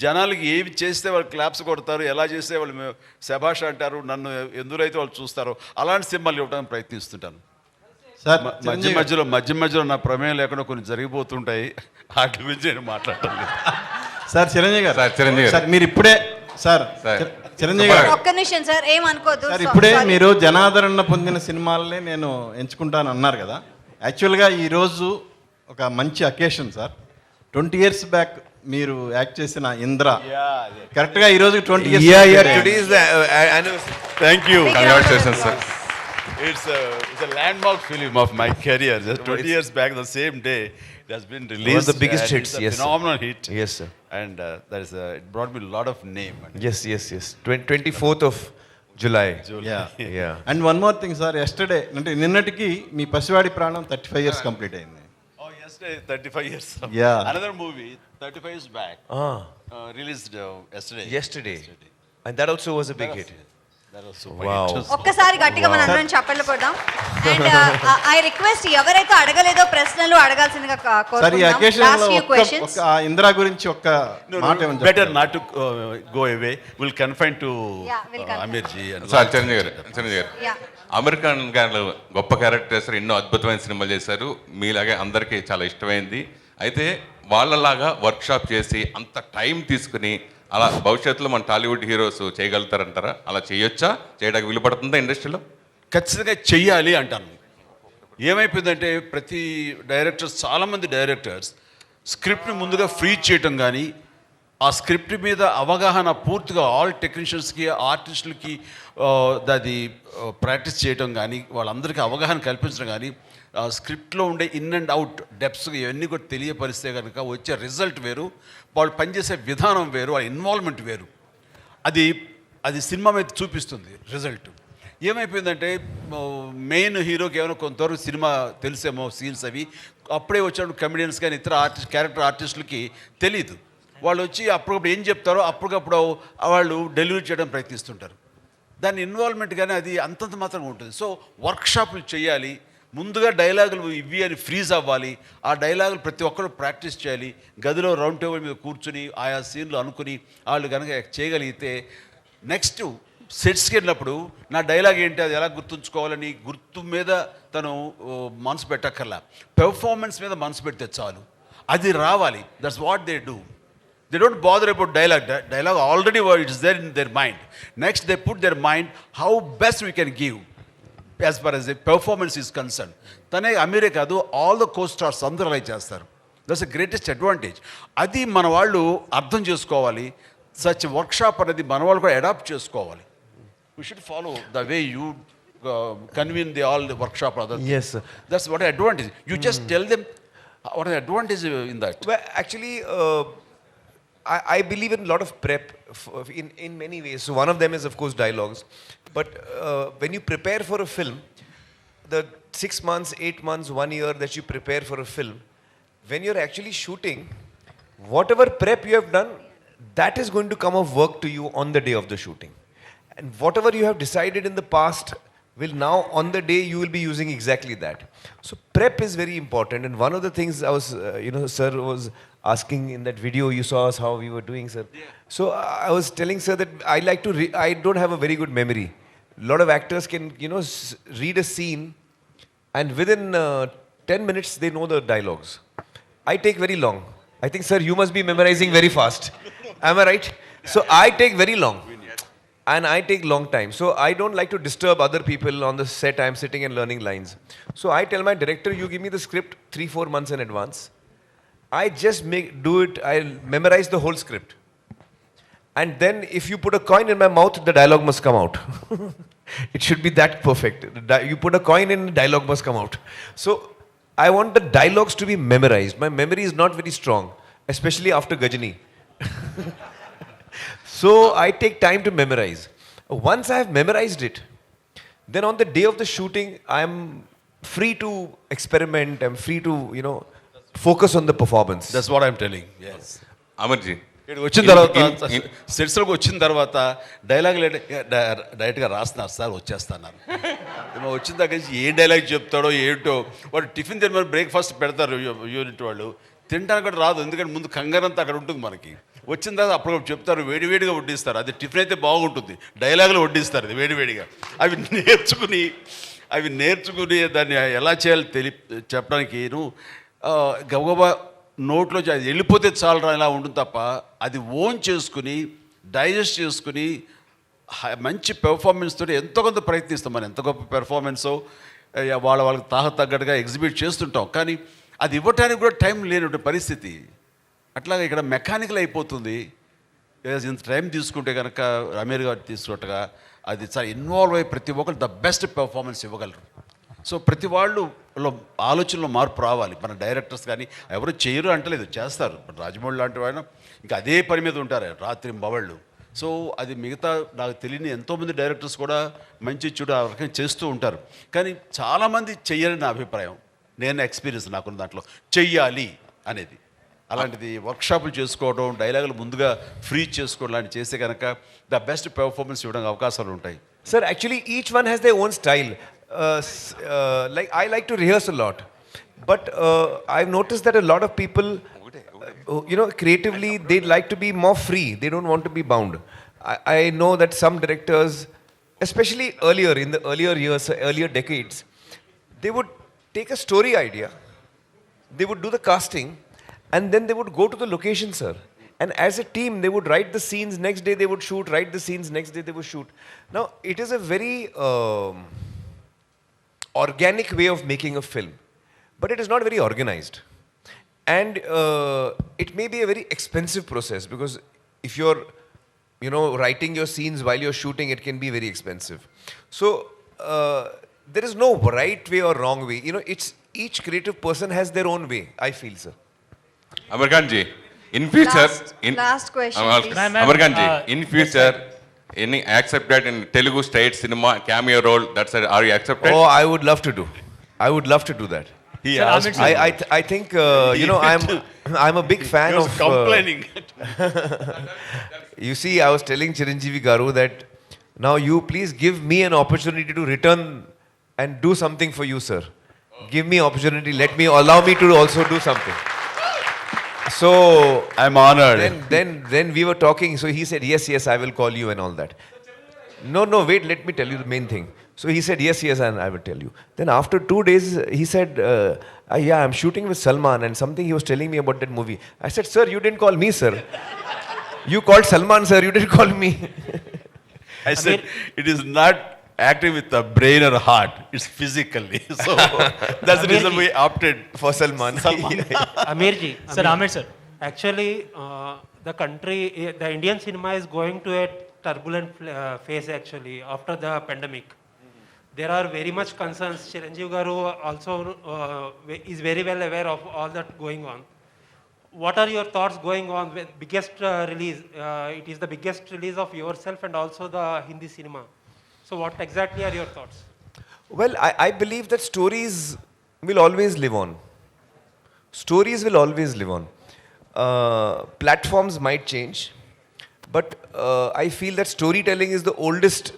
జనాలకి ఏవి చేస్తే వాళ్ళు క్లాప్స్ కొడతారు, ఎలా చేస్తే వాళ్ళు శభాష్ అంటారు, నన్ను ఎందులో వాళ్ళు చూస్తారో అలాంటి సినిమాలు ఇవ్వడానికి ప్రయత్నిస్తుంటాను. సార్ మధ్య మధ్యలో నా ప్రమేయం లేకుండా కొన్ని జరిగిపోతుంటాయి, వాటి గురించి నేను మాట్లాడటం లేదు. సార్ చిరంజీవి గారు, సార్ మీరు ఇప్పుడే చిరంజీవి గారు ఒక్క నిమిషం సార్, ఏమనుకోదు సార్. ఇప్పుడే మీరు జనాదరణ పొందిన సినిమాలనే నేను ఎంచుకుంటాను అన్నారు కదా. యాక్చువల్గా ఈరోజు ఒక మంచి అకేషన్ సార్. 20 years బ్యాక్ మీరు యాక్ట్ చేసిన ఇంద్ర కరెక్ట్గా ఈరోజు 20 years. Thank you, congratulations sir. It's a landmark film of my career. Just 20 years back, the same day, it has been released. One of the biggest hits, it's a yes, phenomenal hit. Yes, sir. And it brought me a lot of name. Yes. 24th of July. Yeah. And one more thing, sir. Yesterday, అంటే నిన్నటికి మీ పసివాడి ప్రాణం 35 years complete అయింది. 35 years. Yeah. Another movie, 35 years back, released yesterday. Yesterday. And that also was a big hit. That was Wow. ఒక్కసారి గట్టిగా మన అందరం చప్పట్లు కొడదాం. అండ్ ఐ రిక్వెస్ట్ ఎవరైతే అడగలేదో ప్రశ్నలు అడగాల్సిందిగా సార్, ఈ కోరుకుంటున్నాం. అకేషన్ లాస్ట్ లో ఫ్యూ క్వశ్చన్స్. ఒక ఇందిరా గురించి ఒక్క మాట ఏమని చెప్తారు? better not to go away. We'll confine to Yeah, we'll confine. Aamir ji and sir Chiranjeevi గారు Yeah. అమీర్ ఖాన్ గారు గొప్ప క్యారెక్టర్స్ ఎన్నో అద్భుతమైన సినిమాలు చేశారు. మీలాగే అందరికీ చాలా ఇష్టమైంది. అయితే వాళ్ళలాగా వర్క్షాప్ చేసి అంత టైం తీసుకుని అలా భవిష్యత్తులో మన టాలీవుడ్ హీరోస్ చేయగలుగుతారంటారా? అలా చేయొచ్చా? చేయడానికి వీలు పడుతుందా ఇండస్ట్రీలో? ఖచ్చితంగా చెయ్యాలి అంటాను. ఏమైపోయిందంటే ప్రతి డైరెక్టర్స్, చాలామంది డైరెక్టర్స్ స్క్రిప్ట్ని ముందుగా ఫ్రీజ్ చేయటం కానీ, ఆ స్క్రిప్ట్ మీద అవగాహన పూర్తిగా ఆల్ టెక్నీషియన్స్కి, ఆర్టిస్టులకి అది ప్రాక్టీస్ చేయటం కానీ, వాళ్ళందరికీ అవగాహన కల్పించడం కానీ, స్క్రిప్ట్లో ఉండే ఇన్ అండ్ అవుట్ డెప్స్ ఇవన్నీ కూడా తెలియపరిస్తే కనుక వచ్చే రిజల్ట్ వేరు, వాళ్ళు పనిచేసే విధానం వేరు, వాళ్ళ ఇన్వాల్వ్మెంట్ వేరు. అది సినిమా మీద చూపిస్తుంది రిజల్ట్. ఏమైపోయిందంటే మెయిన్ హీరోకి ఏమైనా కొంతవరకు సినిమా తెలిసేమో సీన్స్ అవి, అప్పుడే వచ్చినప్పుడు కమెడియన్స్ కానీ ఇతర క్యారెక్టర్ ఆర్టిస్టులకి తెలియదు. వాళ్ళు వచ్చి అప్పటికప్పుడు ఏం చెప్తారో అప్పటికప్పుడు వాళ్ళు డెలివరీ చేయడం ప్రయత్నిస్తుంటారు. దాని ఇన్వాల్వ్మెంట్ కానీ అది అంతంత మాత్రంగా ఉంటుంది. సో వర్క్షాపులు చేయాలి, ముందుగా డైలాగులు ఇవి అని ఫ్రీజ్ అవ్వాలి, ఆ డైలాగులు ప్రతి ఒక్కరు ప్రాక్టీస్ చేయాలి, గదిలో రౌండ్ టేబుల్ మీద కూర్చుని ఆయా సీన్లు అనుకుని వాళ్ళు కనుక చేయగలిగితే నెక్స్ట్ సెట్స్కి వెళ్ళినప్పుడు నా డైలాగ్ ఏంటి, అది ఎలా గుర్తుంచుకోవాలని గుర్తు మీద తను మనసు పెట్టక్కర్లా, పెర్ఫార్మెన్స్ మీద మనసు పెడితే చాలు, అది రావాలి. That's what they do. They don't bother about dialogue. Dialogue already is there in their mind. Next, they put their mind how best we can give as far as the performance is concerned. తనే అమీరే కాదు, all the co stars అందరూ అలా చేస్తారు. That's the greatest advantage. అది మన వాళ్ళు అర్థం చేసుకోవాలి. సచ్ వర్క్షాప్ అనేది మన వాళ్ళు కూడా అడాప్ట్ చేసుకోవాలి. We should follow the way you convene all the workshop. Yes, sir. That's what advantage. You just tell them what an advantage in that. Well, actually, I believe in a lot of prep in many ways. So one of them is, of course, dialogues. But when you prepare for a film, the 6 months, 8 months, 1 year that you prepare for a film, when you're actually shooting, whatever prep you have done, that is going to come of work to you on the day of the shooting. And whatever you have decided in the past will now, on the day, you will be using exactly that. So prep is very important. And one of the things I was, sir was asking in that video, you saw us how we were doing, sir. Yeah. So I was telling sir that I don't have a very good memory. A lot of actors can, read a scene and within 10 minutes they know the dialogues. I take very long. I think, sir, you must be memorizing very fast. Am I right? So I take very long. And I take long time. So I don't like to disturb other people on the set. I'm sitting and learning lines. So I tell my director, you give me the script 3-4 months in advance. I just do it. I'll memorize the whole script. And then if you put a coin in my mouth, the dialogue must come out. It should be that perfect. You put a coin in, the dialogue must come out. So I want the dialogues to be memorized. My memory is not very strong, especially after Gajani. So I take time to memorize. Once I have memorized it, then on the day of the shooting, I'm free to experiment. I'm free to, focus on the performance. That's what I'm telling. Yes. అమర్జీ వచ్చిన తర్వాత సెట్స్లోకి వచ్చిన తర్వాత dialogue డైరెక్ట్గా రాస్తున్నారు sir, వచ్చేస్తున్నారు. వచ్చిన దగ్గర నుంచి ఏ డైలాగ్ చెప్తాడో ఏంటో, వాడు టిఫిన్ తినమని బ్రేక్ఫాస్ట్ పెడతారు యూనిట్ వాళ్ళు, తినడానికి కూడా రాదు, ఎందుకంటే ముందు కంగారంతా అక్కడ ఉంటుంది మనకి. వచ్చిన తర్వాత అప్పుడు చెప్తారు, వేడివేడిగా వడ్డిస్తారు. అది టిఫిన్ అయితే బాగుంటుంది, డైలాగులు వడ్డిస్తారు అది వేడివేడిగా. అవి నేర్చుకుని దాన్ని ఎలా చేయాలో చెప్పడానికి గబగబా నోట్లో అది వెళ్ళిపోతే చాలరా ఇలా ఉంటుంది తప్ప, అది ఓన్ చేసుకుని డైజెస్ట్ చేసుకుని మంచి పెర్ఫార్మెన్స్ తోటి ఎంతో కొంత ప్రయత్నిస్తాం. మనం ఎంత గొప్ప పెర్ఫార్మెన్సో వాళ్ళకి తగ్గట్టుగా ఎగ్జిబిట్ చేస్తుంటాం, కానీ అది ఇవ్వటానికి కూడా టైం లేని పరిస్థితి. అట్లాగే ఇక్కడ మెకానికల్ అయిపోతుంది. ఇంత టైం తీసుకుంటే కనుక అమీర్ గారు తీసుకున్నట్టుగా అది చాలా ఇన్వాల్వ్ అయ్యి ప్రతి ఒక్కరు ద బెస్ట్ పెర్ఫార్మెన్స్ ఇవ్వగలరు. సో ప్రతి వాళ్ళు ఆలోచనలో మార్పు రావాలి. మన డైరెక్టర్స్ కానీ ఎవరు చేయరు అంటలేదు, చేస్తారు. రాజమౌళి లాంటి వాళ్ళు ఇంకా అదే పని మీద ఉంటారు రాత్రి బవళ్ళు. సో అది మిగతా నాకు తెలియని ఎంతోమంది డైరెక్టర్స్ కూడా మంచి చెడు ఆ రకంగా చేస్తూ ఉంటారు, కానీ చాలామంది చెయ్యరని నా అభిప్రాయం. నేను ఎక్స్పీరియన్స్ నాకున్న దాంట్లో చెయ్యాలి అనేది. అలాంటిది వర్క్షాపులు చేసుకోవడం, డైలాగులు ముందుగా ఫ్రీ చేసుకోవడం లాంటివి చేస్తే కనుక ద బెస్ట్ పెర్ఫార్మెన్స్ ఇవ్వడానికి అవకాశాలు ఉంటాయి. Sir, actually each one has their own style. Like I like to rehearse a lot, but I've noticed that a lot of people, creatively they like to be more free. They don't want to be bound. I know that some directors, especially earlier in the earlier years, earlier decades, they would take a story idea, they would do the casting, and then they would go to the location, sir. And as a team, they would write the scenes, next day they would shoot, write the scenes, next day they would shoot. Now, it is a very organic way of making a film, but it is not very organized. And it may be a very expensive process, because if you're, writing your scenes while you're shooting, it can be very expensive. So, there is no right way or wrong way. It's each creative person has their own way, I feel, sir. Aamir Khan ji, in future, last question, please. Aamir Khan ji, in future, any accepted in Telugu state cinema cameo role? Are you accepted? Oh, I would love to do. I would love to do that. He asked me. I think I'm a big fan He was of complaining. You see, I was telling Chiranjeevi Garu that now you please give me an opportunity to return and do something for you, sir. Give me opportunity. Allow me to also do something. So I'm honored. Then we were talking. So he said, yes, I will call you and all that. No, wait. Let me tell you the main thing. So he said, yes, and I will tell you. Then after 2 days, he said, yeah, I'm shooting with Salman, and something he was telling me about that movie. I said, sir, you didn't call me, sir. You called Salman, sir. You didn't call me. I said, it is not acting with the brain or heart. It's physically. So that's the reason we opted for Salman. Aamir ji. Sir, Aamir sir. Actually, the country, the Indian cinema is going to a turbulent phase actually after the pandemic. There are very much concerns. Chiranjeevi Garu also is very well aware of all that going on. What are your thoughts going on with biggest release? It is the biggest release of yourself and also the Hindi cinema. So what exactly are your thoughts? Well, I believe that stories will always live on. Stories will always live on. Platforms might change, but I feel that storytelling is the oldest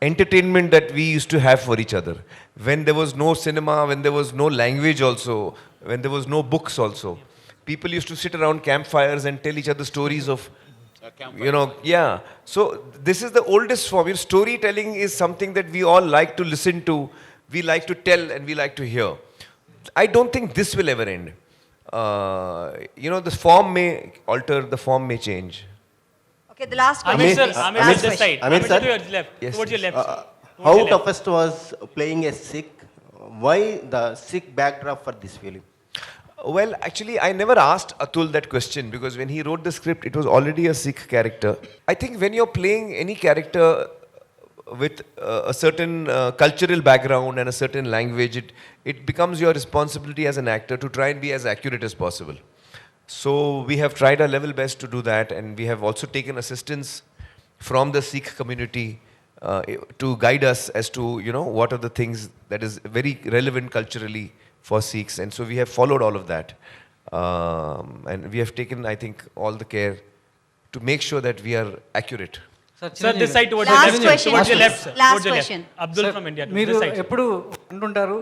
entertainment that we used to have for each other. When there was no cinema, when there was no language also, when there was no books also, people used to sit around campfires and tell each other stories of, So this is the oldest form. Storytelling is something that we all like to listen to, we like to tell, and we like to hear. I don't think this will ever end. The form may alter, the form may change. Okay, the last question. Aamir sir, Aamir this side. Aamir sir, to your left. Yes, Towards your left. how toughest was playing a Sikh? Why the Sikh backdrop for this film? Well, actually, I never asked Atul that question, because when he wrote the script, it was already a Sikh character. I think when you're playing any character with a certain cultural background and a certain language, it becomes your responsibility as an actor to try and be as accurate as possible. So we have tried our level best to do that, and we have also taken assistance from the Sikh community to guide us as to, what are the things that is very relevant culturally for Sikhs. And so we have followed all of that. And we have taken, I think, all the care to make sure that we are accurate. Sir, this side towards Last your left. question, Towards your please. left, sir. Last Towards your question. left. Abdul from India. మీరు This side. ఎప్పుడు అంటుంటారు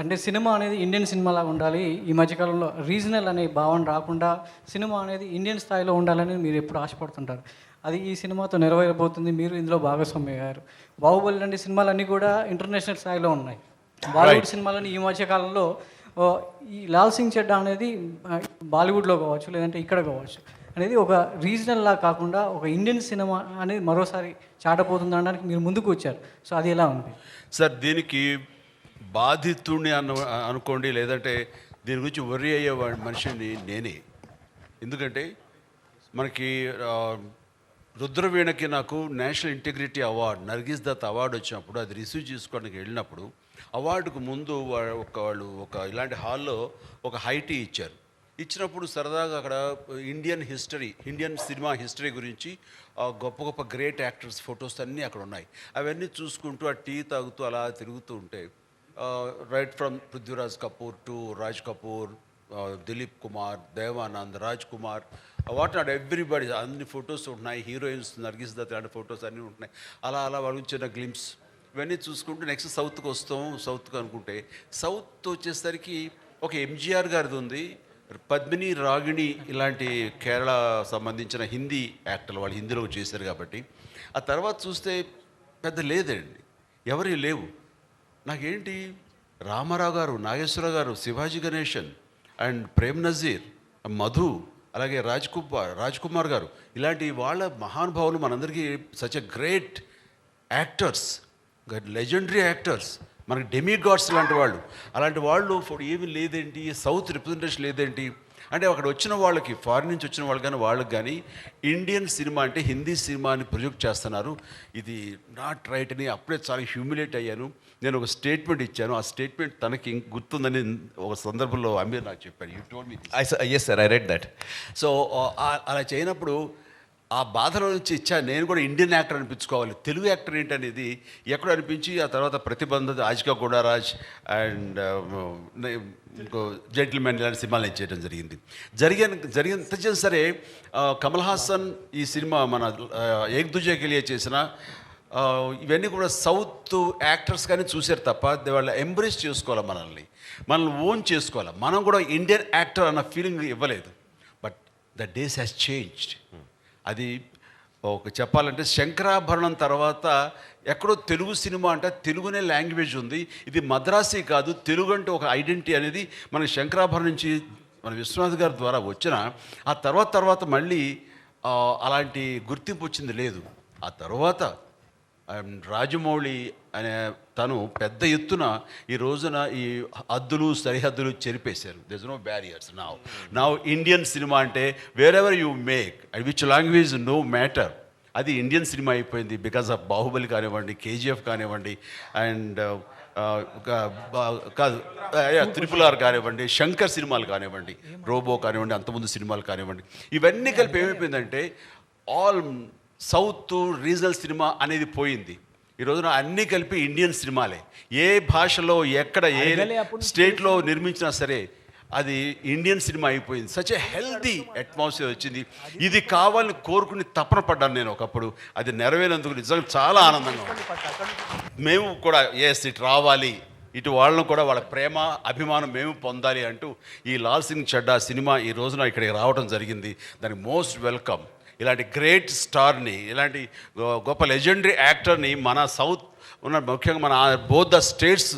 అంటే cinema అనేది Indian cinema లాగా ఉండాలి, ఈ మధ్యకాలంలో regional అనే భావన రాకుండా సినిమా అనేది ఇండియన్ స్థాయిలో ఉండాలని మీరు ఎప్పుడు ఆశపడుతుంటారు. అది ఈ సినిమాతో నెరవేరబోతుంది. మీరు ఇందులో భాగస్వామి అయ్యారు. బాహుబలి లాంటి సినిమాలన్నీ కూడా ఇంటర్నేషనల్ స్థాయిలో ఉన్నాయి. బాలీవుడ్ సినిమాలని ఈ మధ్యకాలంలో ఈ లాల్ సింగ్ చెడ్డా అనేది బాలీవుడ్లో కావచ్చు, లేదంటే ఇక్కడ కావచ్చు అనేది ఒక రీజనల్ లా కాకుండా ఒక ఇండియన్ సినిమా అనేది మరోసారి చాటపోతుంది అనడానికి మీరు ముందుకు వచ్చారు. సో అది ఎలా ఉంది సార్? దీనికి బాధితుడిని అనుకోండి, లేదంటే దీని గురించి వర్రీ అయ్యే మనిషిని నేనే. ఎందుకంటే మనకి రుద్రవీణకి నాకు national integrity award, Nargis Dutt award వచ్చినప్పుడు అది రిసీవ్ చేసుకోవడానికి వెళ్ళినప్పుడు అవార్డుకు ముందు వాళ్ళు ఒక ఇలాంటి హాల్లో ఒక హైటీ ఇచ్చారు. ఇచ్చినప్పుడు సరదాగా అక్కడ ఇండియన్ సినిమా హిస్టరీ గురించి గొప్ప గొప్ప గ్రేట్ యాక్టర్స్ ఫొటోస్ అన్నీ అక్కడ ఉన్నాయి. అవన్నీ చూసుకుంటూ ఆ టీ తాగుతూ అలా తిరుగుతూ ఉంటే right from Prithviraj Kapoor to Raj Kapoor, Dilip Kumar, Devanand, Raj Kumar, what not everybody అన్ని ఫొటోస్ ఉంటున్నాయి, హీరోయిన్స్ నర్గిస్ దత్ లాంటి ఫొటోస్ అన్నీ ఉంటున్నాయి. అలా వాళ్ళ చిన్న గ్లిమ్స్ ఇవన్నీ చూసుకుంటూ నెక్స్ట్ సౌత్కి వస్తాం. సౌత్కి అనుకుంటే సౌత్ వచ్చేసరికి ఒక ఎంజీఆర్ గారిది ఉంది, పద్మిని, రాగిణి ఇలాంటి కేరళ సంబంధించిన హిందీ యాక్టర్లు వాళ్ళు హిందీలో చేశారు కాబట్టి. ఆ తర్వాత చూస్తే పెద్ద లేదండి, ఎవరి లేవు. నాకేంటి రామారావు గారు, నాగేశ్వరరావు గారు, శివాజీ గణేశన్ అండ్ ప్రేమ్ నజీర్, మధు, అలాగే రాజ్ కుమార్ గారు, ఇలాంటి వాళ్ళ మహానుభావులు మనందరికీ such a great actors, legendary actors, మనకి డెమీ గాడ్స్ లాంటి వాళ్ళు. అలాంటి వాళ్ళు ఏమీ లేదేంటి, సౌత్ రిప్రజెంటేషన్ లేదేంటి అంటే అక్కడ వచ్చిన వాళ్ళకి, ఫారిన్ నుంచి వచ్చిన వాళ్ళకి కానీ వాళ్ళకి కానీ ఇండియన్ సినిమా అంటే హిందీ సినిమాని ప్రొజెక్ట్ చేస్తున్నారు, ఇది నాట్ రైట్ అని అప్పుడే చాలా హ్యూమిలేట్ అయ్యాను. నేను ఒక స్టేట్మెంట్ ఇచ్చాను, ఆ స్టేట్మెంట్ తనకి గుర్తుందని ఒక సందర్భంలో అమీర్ నాకు చెప్పాడు. You told me. yes sir, I read that. So అలా చేయనప్పుడు ఆ బాధలో నుంచి నేను కూడా ఇండియన్ యాక్టర్ అనిపించుకోవాలి, తెలుగు యాక్టర్ ఏంటనేది ఎక్కడ అనిపించి ఆ తర్వాత ప్రతిబంధ, ఆజికా గుడారాజ్ అండ్ ఇంకో జెంటిల్మెన్ ఇలాంటి సినిమాలు నేను చేయడం జరిగింది ఎంత సరే. కమల్ హాసన్ ఈ సినిమా మన ఏక్ దుజే కే లియే చేసిన ఇవన్నీ కూడా సౌత్ యాక్టర్స్ కానీ చూశారు తప్ప వాళ్ళు ఎంబ్రేస్ చేసుకోవాలి, మనల్ని ఓన్ చేసుకోవాలి. మనం కూడా ఇండియన్ యాక్టర్ అన్న ఫీలింగ్ ఇవ్వలేదు. But the days has changed. అది ఒక చెప్పాలంటే శంకరాభరణం తర్వాత ఎక్కడో తెలుగు సినిమా అంటే తెలుగునే లాంగ్వేజ్ ఉంది, ఇది మద్రాసీ కాదు, తెలుగు అంటే ఒక ఐడెంటిటీ అనేది మన శంకరాభరణం నుంచి మన విశ్వనాథ్ గారి ద్వారా వచ్చిన ఆ తర్వాత మళ్ళీ అలాంటి గుర్తింపు వచ్చింది లేదు. ఆ తర్వాత రాజమౌళి అనే తను పెద్ద ఎత్తున ఈ రోజున ఈ సరిహద్దులు చెరిపేశారు. There is no barriers now Indian cinema అంటే wherever you make which language no matter, అది ఇండియన్ సినిమా అయిపోయింది. బికాస్ ఆఫ్ బాహుబలి కానివ్వండి, కేజీఎఫ్ కానివ్వండి, అండ్ కాదు RRR కానివ్వండి, శంకర్ సినిమాలు కానివ్వండి, రోబో కానివ్వండి, అంతకుముందు సినిమాలు కానివ్వండి, ఇవన్నీ కలిపి ఏమైపోయిందంటే ఆల్ సౌత్ రీజనల్ సినిమా అనేది పోయింది. ఈ రోజున అన్నీ కలిపి ఇండియన్ సినిమాలే. ఏ భాషలో ఎక్కడ ఏ స్టేట్లో నిర్మించినా సరే అది ఇండియన్ సినిమా అయిపోయింది. సచ్ ఎ హెల్దీ అట్మాస్ఫియర్ వచ్చింది. ఇది కావాలని కోరుకుని తపన పడ్డాను నేను ఒకప్పుడు. అది నెరవేరేందుకు నిజంగా చాలా ఆనందంగా ఉంది. మేము కూడా ఇటు రావాలి, ఇటు వాళ్ళను కూడా వాళ్ళ ప్రేమ అభిమానం మేము పొందాలి అంటూ ఈ లాల్ సింగ్ చడ్డా సినిమా ఈ రోజున ఇక్కడికి రావడం జరిగింది. దానికి మోస్ట్ వెల్కమ్. ఇలాంటి గ్రేట్ స్టార్ని, ఇలాంటి గొప్ప లెజెండరీ యాక్టర్ని మన సౌత్ ఉన్న ముఖ్యంగా మన both the states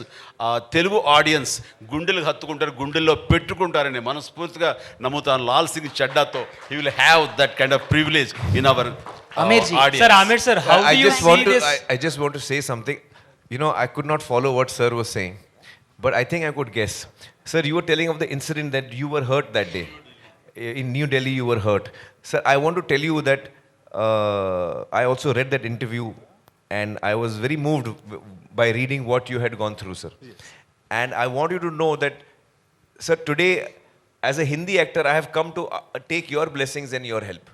Telugu audience గుండెలకు హత్తుకుంటారు, గుండెల్లో పెట్టుకుంటారని మనస్ఫూర్తిగా నమ్ముతాను. లాల్ సింగ్ చడ్డాతో he will have that kind of privilege in our audience. Sir, Aamir sir, how do you see this? I just want to say something. You know, I could not follow what sir was saying, but I think I could guess. Sir, you were telling of the incident that you were hurt that day. In New Delhi, you were hurt. Sir, I want to tell you that I also read that interview and I was very moved by reading what you had gone through, sir. Yes. And I want you to know that, sir, today, as a Hindi actor, I have come to take your blessings and your help.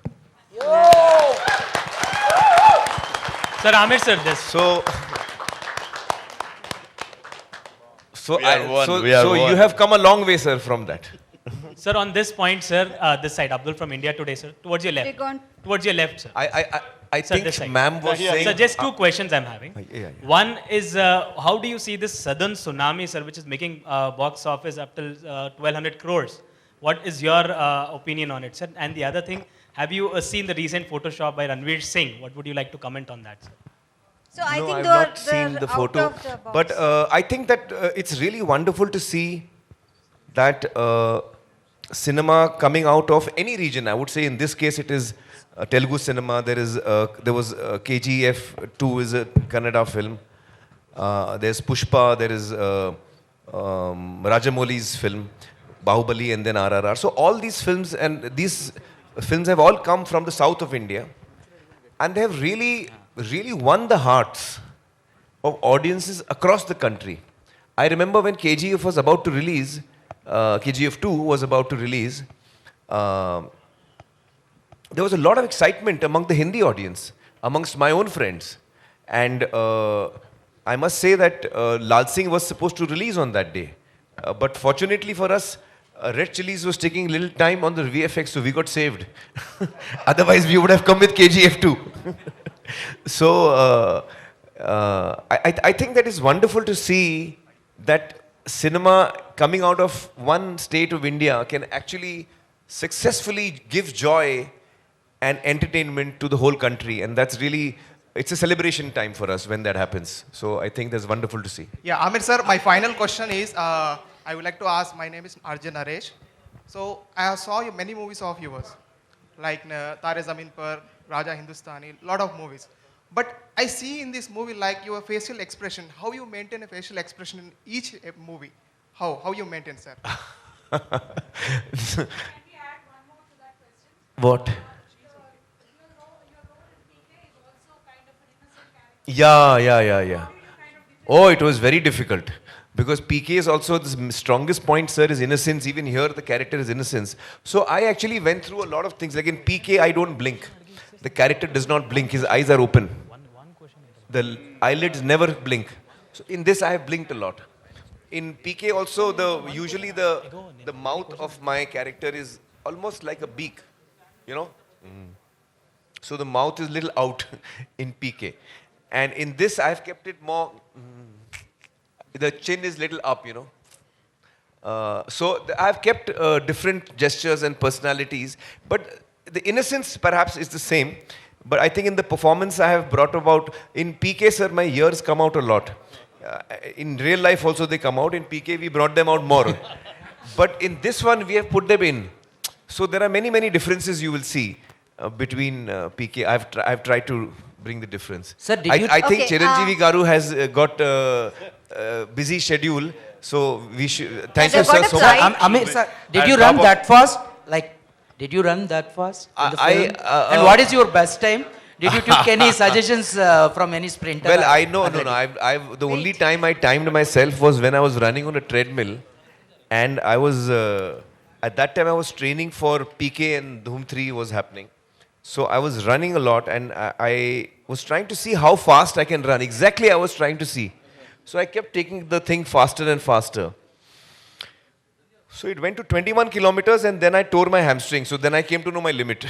Sir, Aamir sir, this. So you have come a long way, sir, from that. Sir, on this point, sir, this side, Abdul from India Today, sir, towards your left. Towards your left, sir. I sir, think ma'am was saying... Sir, just two questions I'm having. One is, how do you see this southern tsunami, sir, which is making box office up till 1,200 crores? What is your opinion on it, sir? And the other thing, have you seen the recent Photoshop by Ranveer Singh? What would you like to comment on that, sir? So I think I've not seen the photo, but I think that it's really wonderful to see that cinema coming out of any region. I would say in this case it is Telugu cinema. There was KGF 2 is a Kannada film. There's Pushpa. There is Rajamouli's film, Bahubali, and then RRR. So all these films have all come from the south of India, and they have really won the hearts of audiences across the country. I remember when KGF was about to release, KGF 2 was about to release, there was a lot of excitement among the Hindi audience, amongst my own friends. And I must say that Lal Singh was supposed to release on that day. But fortunately for us, Red Chillies was taking little time on the VFX, so we got saved. Otherwise, we would have come with KGF too. So, I think that is wonderful to see that cinema coming out of one state of India can actually successfully give joy and entertainment to the whole country. And that's really, it's a celebration time for us when that happens. So I think that's wonderful to see. Yeah, Aamir sir, my final question is, I would like to ask, my name is Arjun Naresh. So I saw many movies of yours, like Tare Zameen Par, Raja Hindustani, lot of movies. But I see in this movie like your facial expression, how you maintain a facial expression in each movie. How you maintain, sir? What? Yeah. Oh, it was very difficult. Because PK is also the strongest point, sir, is innocence. Even here, the character is innocence. So I actually went through a lot of things. Like in PK, I don't blink. The character does not blink. His eyes are open. The eyelids never blink. So in this, I have blinked a lot. In PK also, usually the mouth of my character is almost like a beak, you know. So the mouth is little out in PK. And in this, I have kept it more... The chin is little up, you know. So I've kept different gestures and personalities, but the innocence perhaps is the same. But I think in the performance I have brought about, in PK, sir, my ears come out a lot. In real life also they come out. In PK we brought them out more. But in this one we have put them in. So there are many differences you will see between PK. I've tried to bring the difference. Sir, did you... I think Chiranjeevi Garu has got busy schedule, so we should. Thank you, sir, so much. Aamir, sir, did you run that fast? Like, did you run that fast? In the film? And what is your best time? Did you take any suggestions from any sprinter? Well, I know, no. The only time I timed myself was when I was running on a treadmill, and I was at that time I was training for PK and Dhoom 3 was happening. So I was running a lot, and I was trying to see how fast I can run. Exactly, I was trying to see. So I kept taking the thing faster and faster. So it went to 21 kilometers, and then I tore my hamstring. So then I came to know my limit.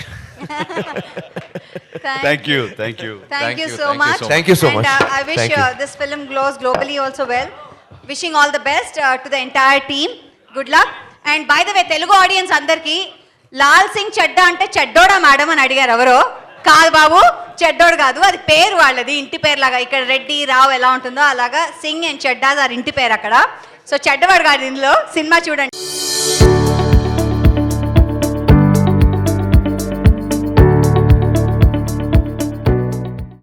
Thank you. Thank you so much. Thank you so much. And I wish this film glows globally also well. Wishing all the best to the entire team. Good luck. And by the way, Telugu audience andarki, Lal Singh Chaddha ante chaddoda madam ani adigaru evaro. కాదు బాబు, చెడ్డోడు కాదు, అది పేరు వాళ్ళది, ఇంటి పేరు లాగా. ఇక్కడ రెడ్డి రావు ఎలా ఉంటుందో అలాగా సింగ్ అండ్ చెడ్డా ఇంటి పేరు అక్కడ. సో చెడ్డవాడు కాదు ఇందులో. సినిమా చూడండి.